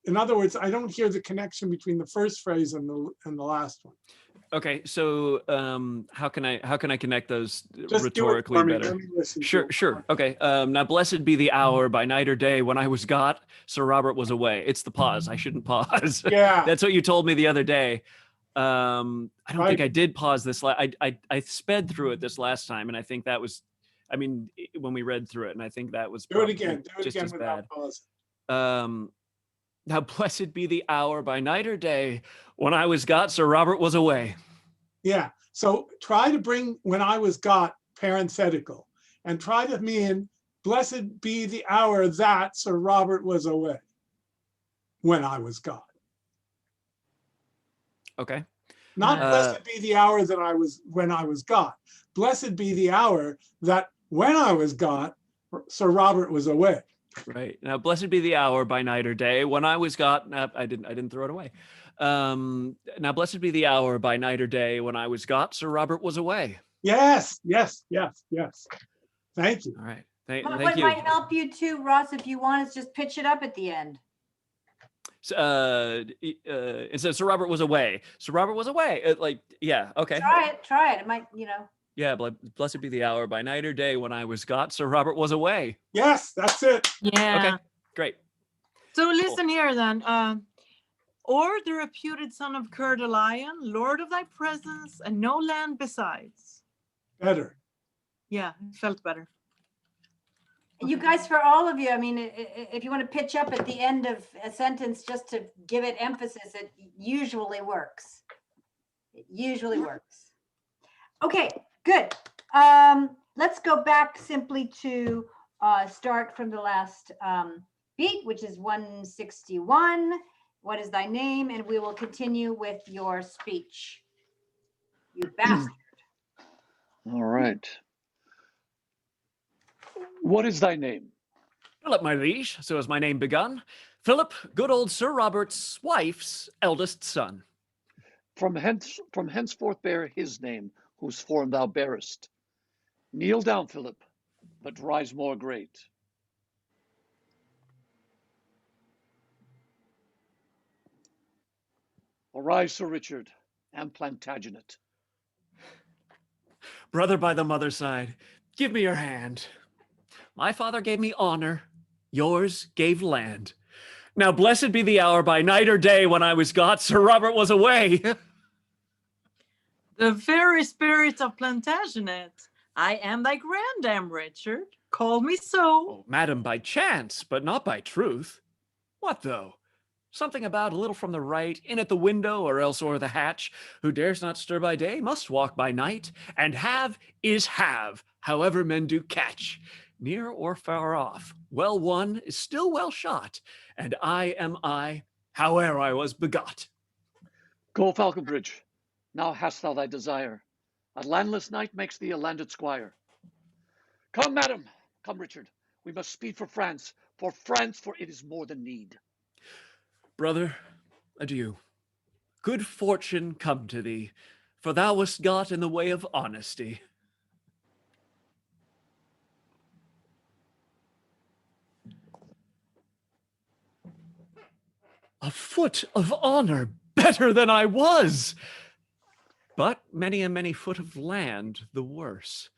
In other words, I don't hear the connection between the first phrase and the last one. Okay, so how can I connect those Just rhetorically better? Sure. Okay. Now, blessed be the hour by night or day when I was got, Sir Robert was away. It's the pause. I shouldn't pause. Yeah. That's what you told me the other day. I don't think I did pause this. I sped through it this last time, and I think that was, I mean, when we read through it, and I think that was do it again just as without bad. pausing. Now, blessed be the hour by night or day when I was got, Sir Robert was away. Yeah. So try to bring when I was got parenthetical and try to mean blessed be the hour that Sir Robert was away when I was got. Okay. Not blessed be the hour that when I was got. Blessed be the hour that when I was got, Sir Robert was away. Right. Now, blessed be the hour by night or day when I was got. I didn't throw it away. Now, blessed be the hour by night or day when I was got, Sir Robert was away. Yes. Thank you. All right. Thank What you. might help you too, Ross, if you want, is just pitch it up at the end. It says Sir Robert was away. Sir Robert was away. Yeah. Okay. Try it. It might, Yeah. Blessed be the hour by night or day when I was got, Sir Robert was away. Yes, that's it. Yeah. Okay. Great. So listen here then. Or the reputed son of Coeur de Lion, Lord of thy presence, and no land besides. Better. Yeah, it felt better. You guys, for all of you, I mean, if you want to pitch up at the end of a sentence just to give it emphasis, it usually works. It usually works. Okay, good. Let's go back simply to start from the last beat, which is 161. What is thy name? And we will continue with your speech. You bastard. All right. What is thy name? Philip, my liege, so is my name begun. Philip, good old Sir Robert's wife's eldest son. From henceforth bear his name, whose form thou bearest. Kneel down, Philip, but rise more great. Arise, Sir Richard, and Plantagenet. Brother by the mother's side, give me your hand. My father gave me honor, yours gave land. Now blessed be the hour by night or day when I was got, Sir Robert was away. The very spirit of Plantagenet. I am thy grandam, Richard. Call me so. Oh, madam, by chance, but not by truth. What though? Something about a little from the right, in at the window, or else o'er the hatch. Who dares not stir by day, must walk by night. And have is have, however men do catch. Near or far off, well won is still well shot. And I am I, howe'er I was begot. Go, Falconbridge. Now hast thou thy desire. A landless knight makes thee a landed squire. Come, madam. Come, Richard. We must speed for France, for it is more than need. Brother, adieu. Good fortune come to thee, for thou wast got in the way of honesty. A foot of honor, better than I was, but many a many foot of land the worse.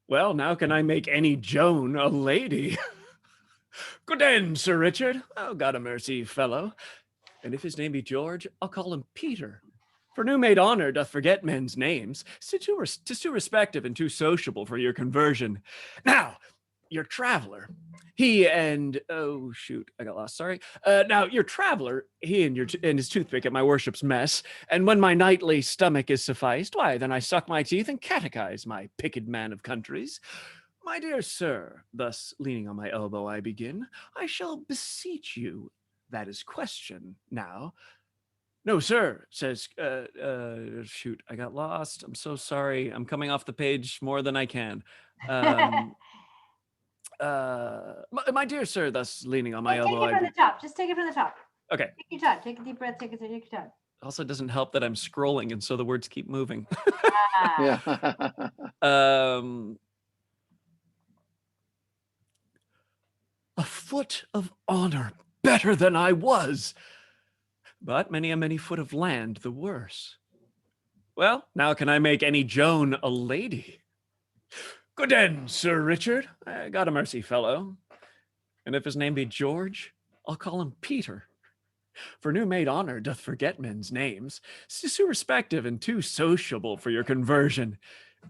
Well, now can I make any Joan a lady? Good end, Sir Richard. Oh, God a mercy, fellow. And if his name be George, I'll call him Peter. For new made honor doth forget men's names. 'Tis too respective and too sociable for your conversion. Now, your traveler, he and, oh shoot, I got lost, sorry. Now, your traveler, he and his toothpick at my worship's mess, and when my nightly stomach is sufficed, why, then I suck my teeth and catechize my picked man of countries. My dear sir, thus leaning on my elbow I begin, I shall beseech you, that is question now. No, sir, says, shoot, I got lost. I'm so sorry. I'm coming off the page more than I can. My dear sir, thus leaning on my elbow. Take it from the top. Just take it from the top. Okay. Take your time. Take a deep breath. Take your time. Also doesn't help that I'm scrolling, and so the words keep moving. Yeah. A foot of honor, better than I was, but many a many foot of land the worse. Well, now can I make any Joan a lady? Good end, Sir Richard. God a mercy, fellow. And if his name be George, I'll call him Peter. For new made honor doth forget men's names. 'Tis too respective and too sociable for your conversion.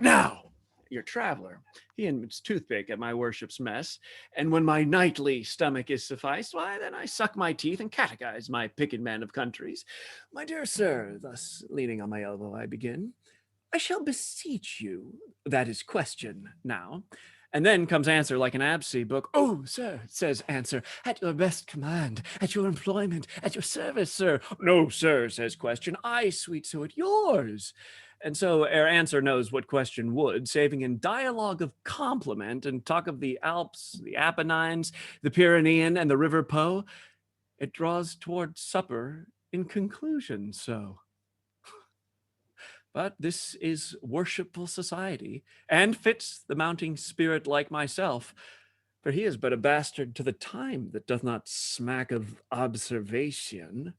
Now, your traveler, he and his toothpick at my worship's mess, and when my nightly stomach is sufficed, why, then I suck my teeth and catechize my picked man of countries. My dear sir, thus leaning on my elbow I begin, I shall beseech you, that is question now. And then comes answer like an Absey book. Oh, sir, says answer, at your best command, at your employment, at your service, sir. No, sir, says question, I, sweet so at yours. And so ere answer knows what question would, saving in dialogue of compliment and talk of the Alps, the Apennines, the Pyrenean, and the River Po, it draws toward supper in conclusion so. But this is worshipful society, and fits the mounting spirit like myself, for he is but a bastard to the time that doth not smack of observation.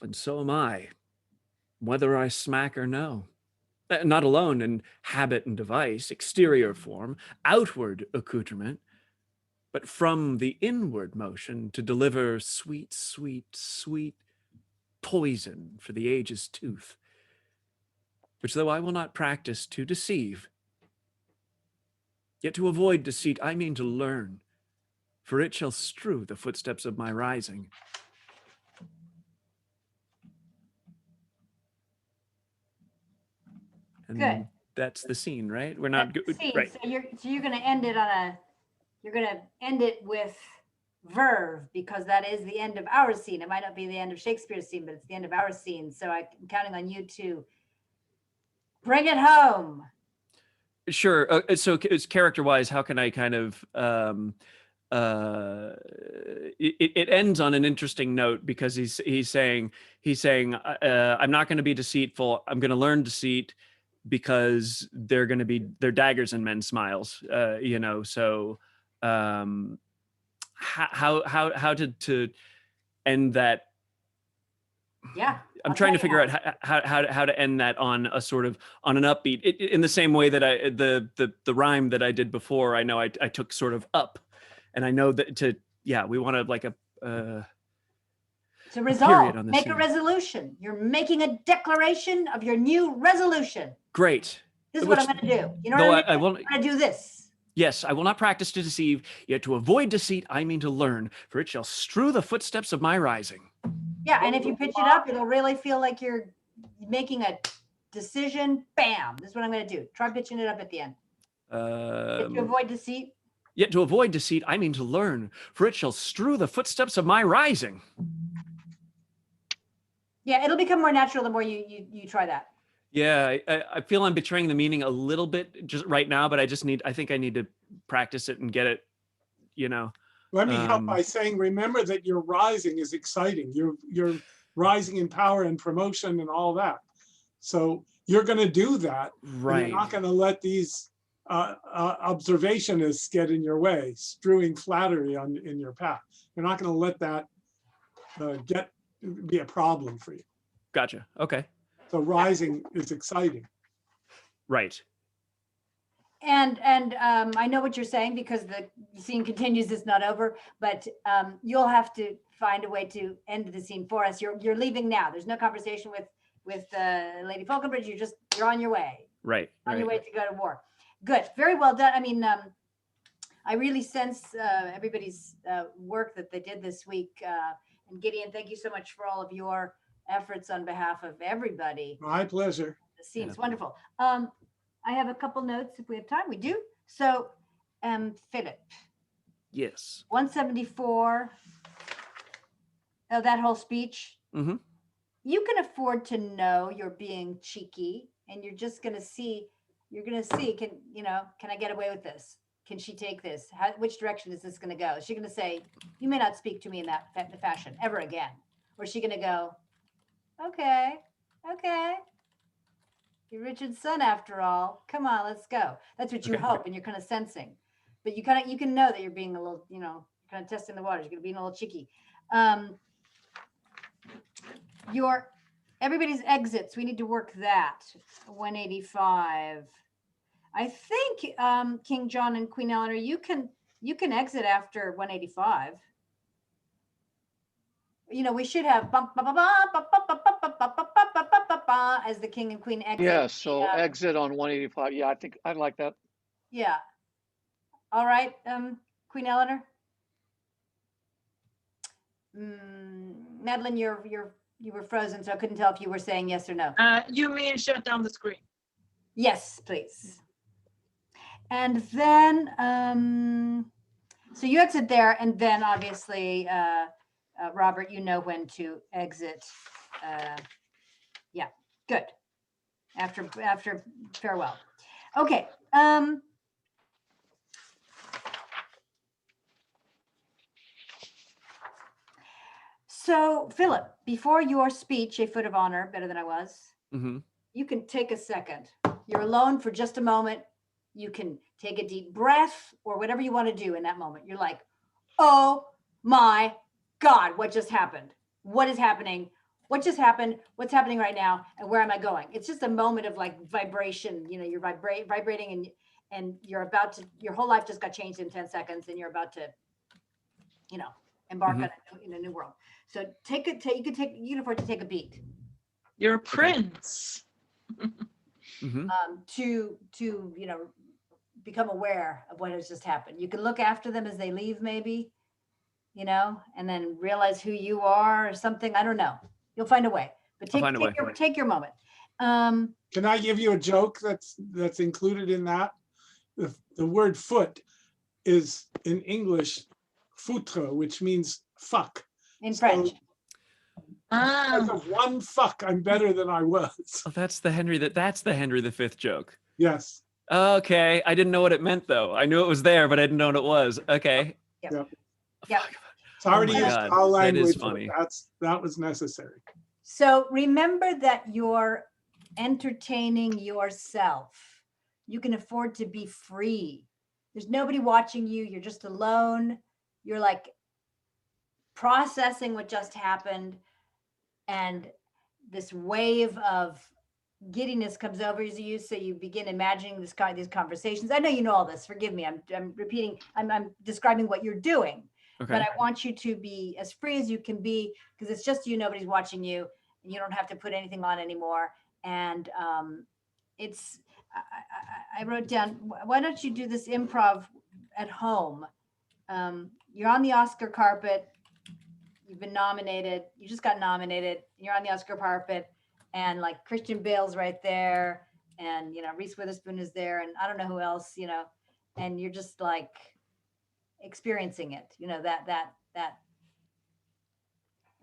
And so am I, whether I smack or no. Not alone in habit and device, exterior form, outward accoutrement, but from the inward motion to deliver sweet, sweet, sweet poison for the age's tooth, which though I will not practice to deceive, Yet to avoid deceit, I mean to learn, for it shall strew the footsteps of my rising. And Good. that's the scene, right? We're not good, right? So you're going to end it you're going to end it with verve, because that is the end of our scene. It might not be the end of Shakespeare's scene, but it's the end of our scene. So I'm counting on you to bring it home. Sure. So it's character-wise, how can I kind of it ends on an interesting note, because he's saying I'm not going to be deceitful. I'm going to learn deceit, because they're daggers in men's smiles. So how to end that. Yeah. I'm trying to figure out how to end that on a sort of on an upbeat, in the same way that the rhyme that I did before. I know I took sort of up, and I know that we want to like to resolve, make a resolution. You're making a declaration of your new resolution. Great. This is what I'm going to do. You know what I mean? I'm going to do this. Yes, I will not practice to deceive, yet to avoid deceit, I mean to learn, for it shall strew the footsteps of my rising. Yeah, and if you pitch it up, it'll really feel like you're making a decision. Bam, this is what I'm going to do. Try pitching it up at the end. Yet to avoid deceit. Yet to avoid deceit, I mean to learn, for it shall strew the footsteps of my rising. Yeah, it'll become more natural the more you try that. Yeah, I feel I'm betraying the meaning a little bit just right now, but I think I need to practice it and get it, Let me help by saying, remember that your rising is exciting. You're rising in power and promotion and all that. So you're going to do that. Right. You're not going to let these observationists get in your way, strewing flattery in your path. You're not going to let that be a problem for you. Gotcha. Okay. So rising is exciting. Right. And I know what you're saying, because the scene continues, it's not over, but you'll have to find a way to end the scene for us. You're leaving now. There's no conversation with Lady Falconbridge. You're on your way. Right. On your way to go to war. Good. Very well done. I mean, I really sense everybody's work that they did this week. And Gideon, thank you so much for all of your efforts on behalf of everybody. My pleasure. The scene's wonderful. I have a couple notes if we have time. We do. So, Philip. Yes. 174. Oh, that whole speech. Mm-hmm. You can afford to know you're being cheeky, and you're just going to see. You're going to see. Can I get away with this? Can she take this? Which direction is this going to go? Is she going to say, "You may not speak to me in that fashion ever again," or is she going to go, "Okay, you're Richard's son after all. Come on, let's go." That's what you hope, and you're kind of sensing. But you can know that you're being a little, kind of testing the waters. You're going to be a little cheeky. Everybody's exits. We need to work that. 185. I think King John and Queen Eleanor, you can exit after 185. We should have as the king and queen exit. Yeah, so exit on 185. Yeah, I think I like that. Yeah. All right, Queen Eleanor. Magdalen, you were frozen, so I couldn't tell if you were saying yes or no. You mean shut down the screen? Yes, please. And then, so you exit there, and then obviously, Robert, you know when to exit. Yeah, good. After farewell. Okay. So, Philip, before your speech, A Foot of Honor, better than I was, you can take a second. You're alone for just a moment. You can take a deep breath or whatever you want to do in that moment. You're like, oh my God, what just happened? What is happening? What just happened? What's happening right now? And where am I going? It's just a moment of like vibration. You're vibrating and you're about to, your whole life just got changed in 10 seconds and you're about to, embark on a new world. So you can afford to take a beat. You're a prince. To become aware of what has just happened. You can look after them as they leave, maybe, you know, and then realize who you are or something. I don't know. You'll find a way. But take your moment. Can I give you a joke that's included in that? The word foot is in English foutre, which means fuck. In French. Because of one fuck, I'm better than I was. Oh, that's the Henry V joke. Yes. Okay, I didn't know what it meant though. I knew it was there, but I didn't know what it was. Okay. Yep. Sorry to use foul language. That is funny. That was necessary. So remember that you're entertaining yourself. You can afford to be free. There's nobody watching you. You're just alone. You're like processing what just happened. And this wave of giddiness comes over you. So you begin imagining these conversations. I know you know all this. Forgive me. I'm repeating. I'm describing what you're doing. Okay. But I want you to be as free as you can be, because it's just you. Nobody's watching you. And you don't have to put anything on anymore. And I wrote down, why don't you do this improv at home? You're on the Oscar carpet. You've been nominated. You just got nominated. You're on the Oscar carpet, and like Christian Bale's right there, and you know Reese Witherspoon is there, and I don't know who else, you know, and you're just like experiencing it, you know, that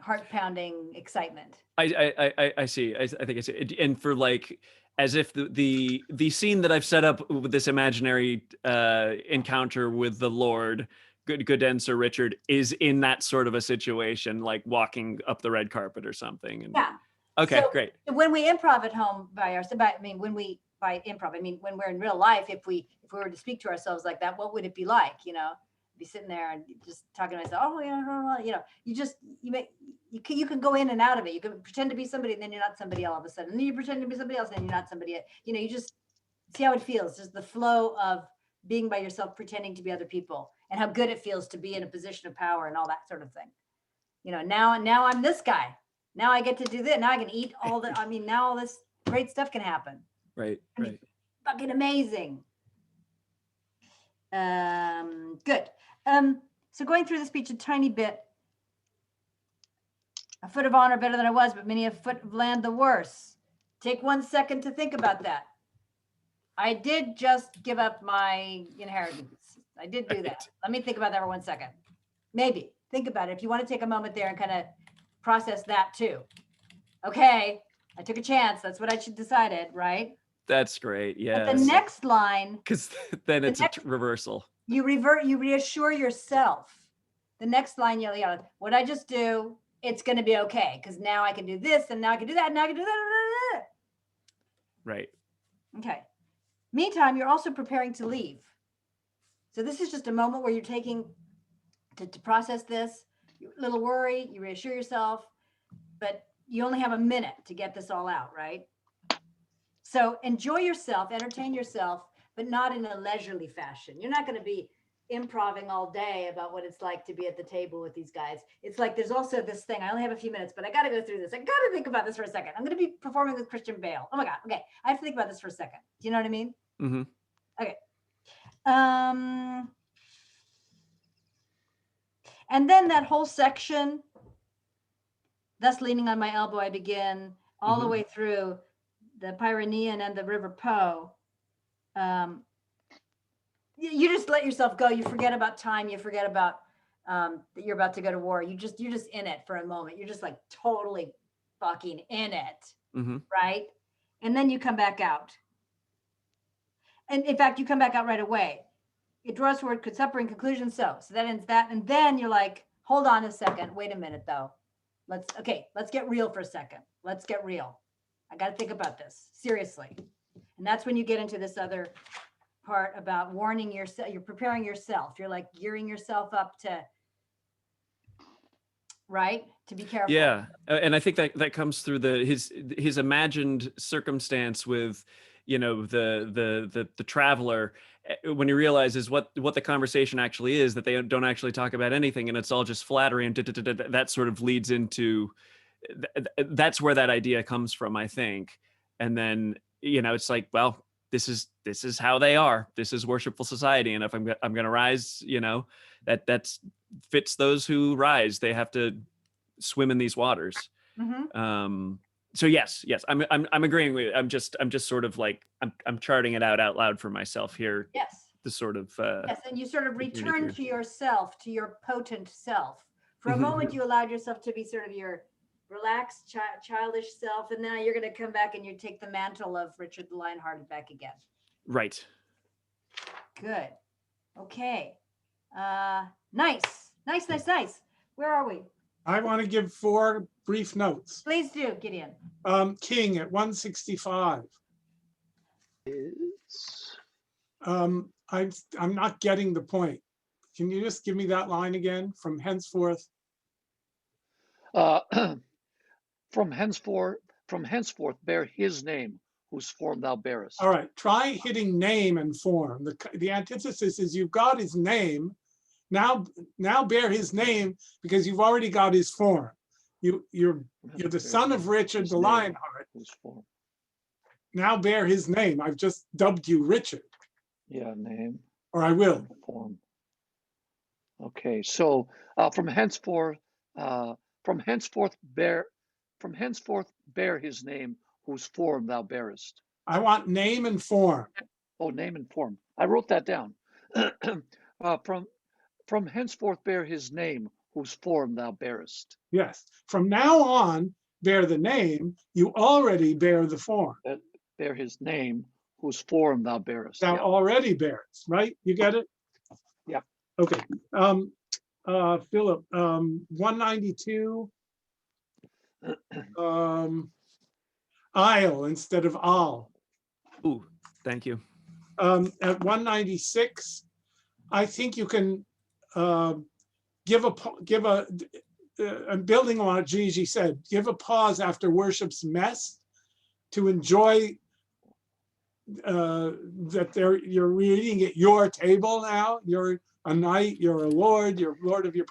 heart-pounding excitement. I see. I think I see. And for like, as if the scene that I've set up with this imaginary encounter with the Lord, good and Sir Richard, is in that sort of a situation, like walking up the red carpet or something. And, yeah. Okay, so great. When we improv at home by ourselves, by improv, I mean when we're in real life, if we were to speak to ourselves like that, what would it be like? You know, be sitting there and just talking to myself. Oh, yeah, you know, you can go in and out of it. You can pretend to be somebody, and then you're not somebody all of a sudden. And then you pretend to be somebody else, and you're not somebody. You know, you just see how it feels. Just the flow of being by yourself, pretending to be other people, and how good it feels to be in a position of power and all that sort of thing. You know, now I'm this guy. Now I get to do this. Now I can eat all the. I mean, now all this great stuff can happen. Right. Fucking amazing. Good. So going through the speech a tiny bit. A foot of honor better than I was, but many a foot of land the worse. Take 1 second to think about that. I did just give up my inheritance. I did do that. Let me think about that for 1 second. Maybe think about it. If you want to take a moment there and kind of process that too. Okay, I took a chance. That's what I decided, right? That's great. Yeah. The next line, because then it's a reversal. You reassure yourself. The next line, you know, what I just do, it's going to be okay, because now I can do this, and now I can do that, and now I can do that. Right. Okay. Meantime, you're also preparing to leave. So this is just a moment where you're taking to process this. A little worry, you reassure yourself, but you only have a minute to get this all out, right? So enjoy yourself, entertain yourself, but not in a leisurely fashion. You're not going to be improving all day about what it's like to be at the table with these guys. It's like there's also this thing. I only have a few minutes, but I got to go through this. I got to think about this for a second. I'm going to be performing with Christian Bale. Oh my God. Okay. I have to think about this for a second. Do you know what I mean? Mm-hmm. Okay. And then that whole section, thus leaning on my elbow, I begin all the way through the Pyrenean and the River Po. You just let yourself go. You forget about time. You forget about that you're about to go to war. You're just in it for a moment. You're just like totally fucking in it, right? And then you come back out. And in fact, you come back out right away. It draws toward suffering conclusion. So that ends that. And then you're like, hold on a second. Wait a minute, though. Let's get real for a second. Let's get real. I got to think about this seriously. And that's when you get into this other part about warning yourself. You're preparing yourself. You're like gearing yourself up to be careful. Yeah. And I think that comes through his imagined circumstance with, you know, the traveler, when he realizes what the conversation actually is, that they don't actually talk about anything, and it's all just flattery, and that sort of leads into that's where that idea comes from, I think. And then, you know, it's like, well, this is how they are. This is worshipful society, and if I'm gonna rise, that's fits those who rise. They have to swim in these waters. So yes, I'm agreeing with you. I'm just sort of like I'm charting it out loud for myself here. Yes. The sort of yes, and you sort of return to yourself, to your potent self. For a moment, you allowed yourself to be sort of your relaxed, childish self, and now you're going to come back and you take the mantle of Richard the Lionhearted back again. Right. Good. Okay. Nice. Where are we? I want to give 4 brief notes. Please do, Gideon. King at 165. I'm not getting the point. Can you just give me that line again? From henceforth. From henceforth bear his name, whose form thou bearest. All right, try hitting name and form. The antithesis is you've got his name. Now bear his name because you've already got his form. You're the son of Richard the Lionheart. Now bear his name. I've just dubbed you Richard. Yeah, name. Or I will. Form. Okay, so from henceforth bear his name, whose form thou bearest. I want name and form. Oh, name and form. I wrote that down. From henceforth bear his name, whose form thou bearest. Yes. From now on, bear the name. You already bear the form. Bear his name, whose form thou bearest. Thou already bearest, right? You get it? Yeah. Okay. Philip, 192. I'll instead of I'll. Ooh, thank you. At 196, I think you can give a building on what Gigi said, give a pause after worship's mess to enjoy that you're reading at your table now. You're a knight, you're a lord, you're lord of your.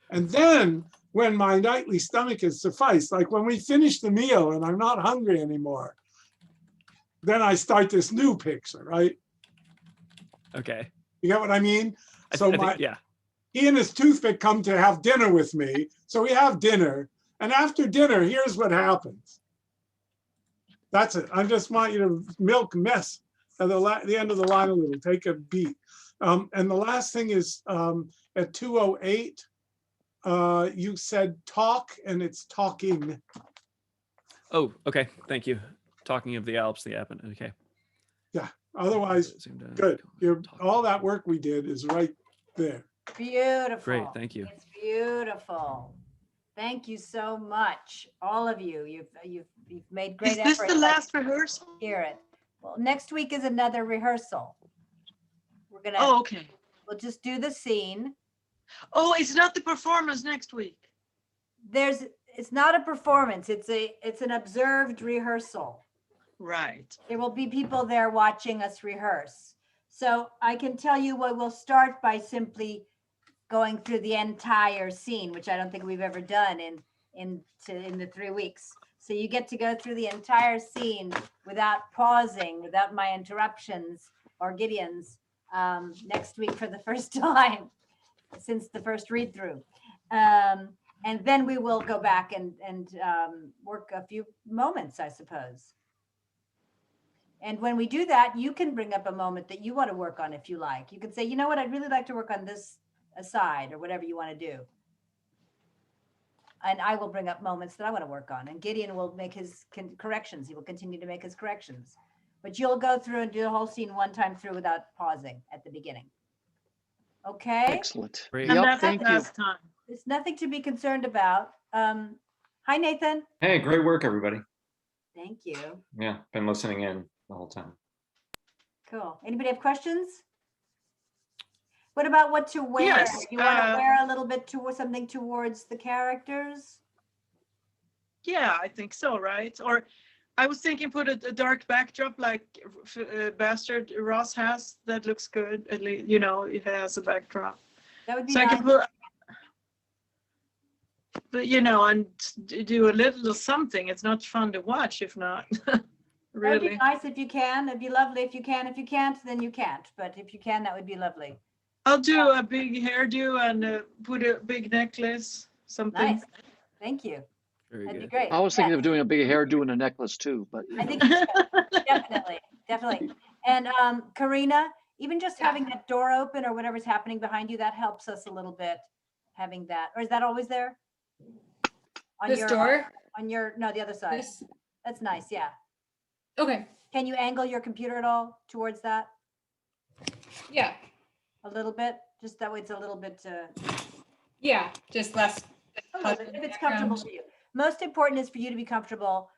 And then when my nightly stomach is sufficed, like when we finish the meal and I'm not hungry anymore, then I start this new picture, right? Okay. You get what I mean? So yeah. He and his toothpick come to have dinner with me. So we have dinner. And after dinner, here's what happens. That's it. I just want you to milk mess at the end of the line a little, take a beat. And the last thing is at 208, you said talk and it's talking. Oh, okay. Thank you. Talking of the Alps, the Appen. Okay. Yeah. Otherwise, good. All that work we did is right there. Beautiful. Great. Thank you. It's beautiful. Thank you so much, all of you. You've made great effort. Is this the last rehearsal? Hear it. Well, next week is another rehearsal. We're gonna. Oh, okay. We'll just do the scene. Oh, it's not the performance next week. It's not a performance. It's an observed rehearsal. Right. There will be people there watching us rehearse. So I can tell you what we'll start by simply going through the entire scene, which I don't think we've ever done in the 3 weeks. So you get to go through the entire scene without pausing, without my interruptions or Gideon's next week for the first time since the first read through. And then we will go back and work a few moments, I suppose. And when we do that, you can bring up a moment that you want to work on if you like. You can say, you know what, I'd really like to work on this aside or whatever you want to do. And I will bring up moments that I want to work on. And Gideon will make his corrections. He will continue to make his corrections. But you'll go through and do the whole scene one time through without pausing at the beginning. Okay? Excellent. Great. And Yep, that's thank the you. last time. There's nothing to be concerned about. Hi, Nathan. Hey, great work, everybody. Thank you. Yeah, been listening in the whole time. Cool. Anybody have questions? What about what to wear? Yes, You want to wear a little bit something towards the characters? Yeah, I think so, right? Or I was thinking put a dark backdrop like Bastard Ross has. That looks good. At least, it has a backdrop. That would be So nice. I can put, but and do a little something. It's not fun to watch if not. That would be really. nice if you can. It'd be lovely if you can. If you can't, then you can't. But if you can, that would be lovely. I'll do a big hairdo and put a big necklace, something. Nice. Thank you. Very That'd be good. great. I was thinking Yes. of doing a big hairdo and a necklace too, but I think you should. Definitely. And Corinna, even just having that door open or whatever's happening behind you, that helps us a little bit, having that. Or is that always there? On This door? No, the other side. This? That's nice, yeah. Okay, Can you angle your computer at all towards that yeah, a little bit? Just that way it's a little bit, yeah, just less. if it's comfortable for you. Most important is for you to be comfortable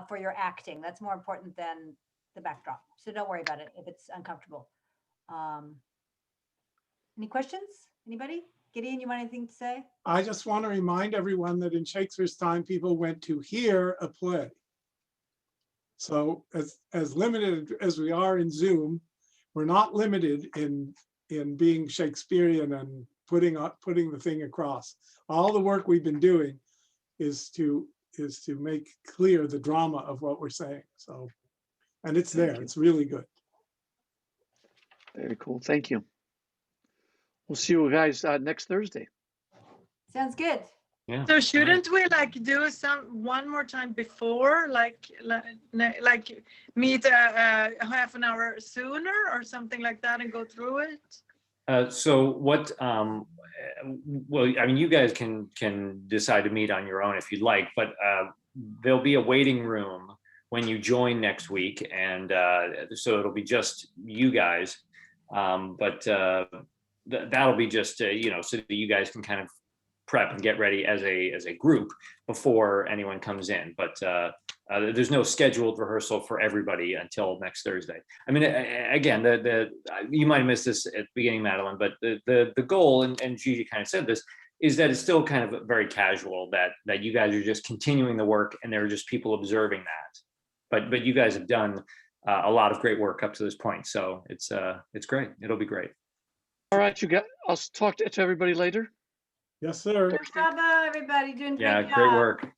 for your acting. That's more important than the backdrop. So don't worry about it if it's uncomfortable. Any questions? Anybody? Gideon, you want anything to say? I just want to remind everyone that in Shakespeare's time, people went to hear a play. So as limited as we are in Zoom, we're not limited in being Shakespearean and putting the thing across. All the work we've been doing is to make clear the drama of what we're saying. So, and it's there. It's really good. very cool. Thank you. We'll see you guys next Thursday. Sounds good. Yeah. So shouldn't we like do one more time before, like meet half an hour sooner or something like that and go through it? So what, well, I mean, you guys can decide to meet on your own if you'd like, but there'll be a waiting room when you join next week. And so it'll be just you guys. But that'll be just, so that you guys can kind of prep and get ready as a group before anyone comes in. But there's no scheduled rehearsal for everybody until next Thursday. I mean, again, you might have missed this at the beginning, Magdalen, but the goal, and Gigi kind of said this, is that it's still kind of very casual, that you guys are just continuing the work and there are just people observing that. But you guys have done a lot of great work up to this point. So it's great. It'll be great. All right, I'll talk to everybody later. Yes, sir. Bravo, everybody, doing great job. Yeah, great work.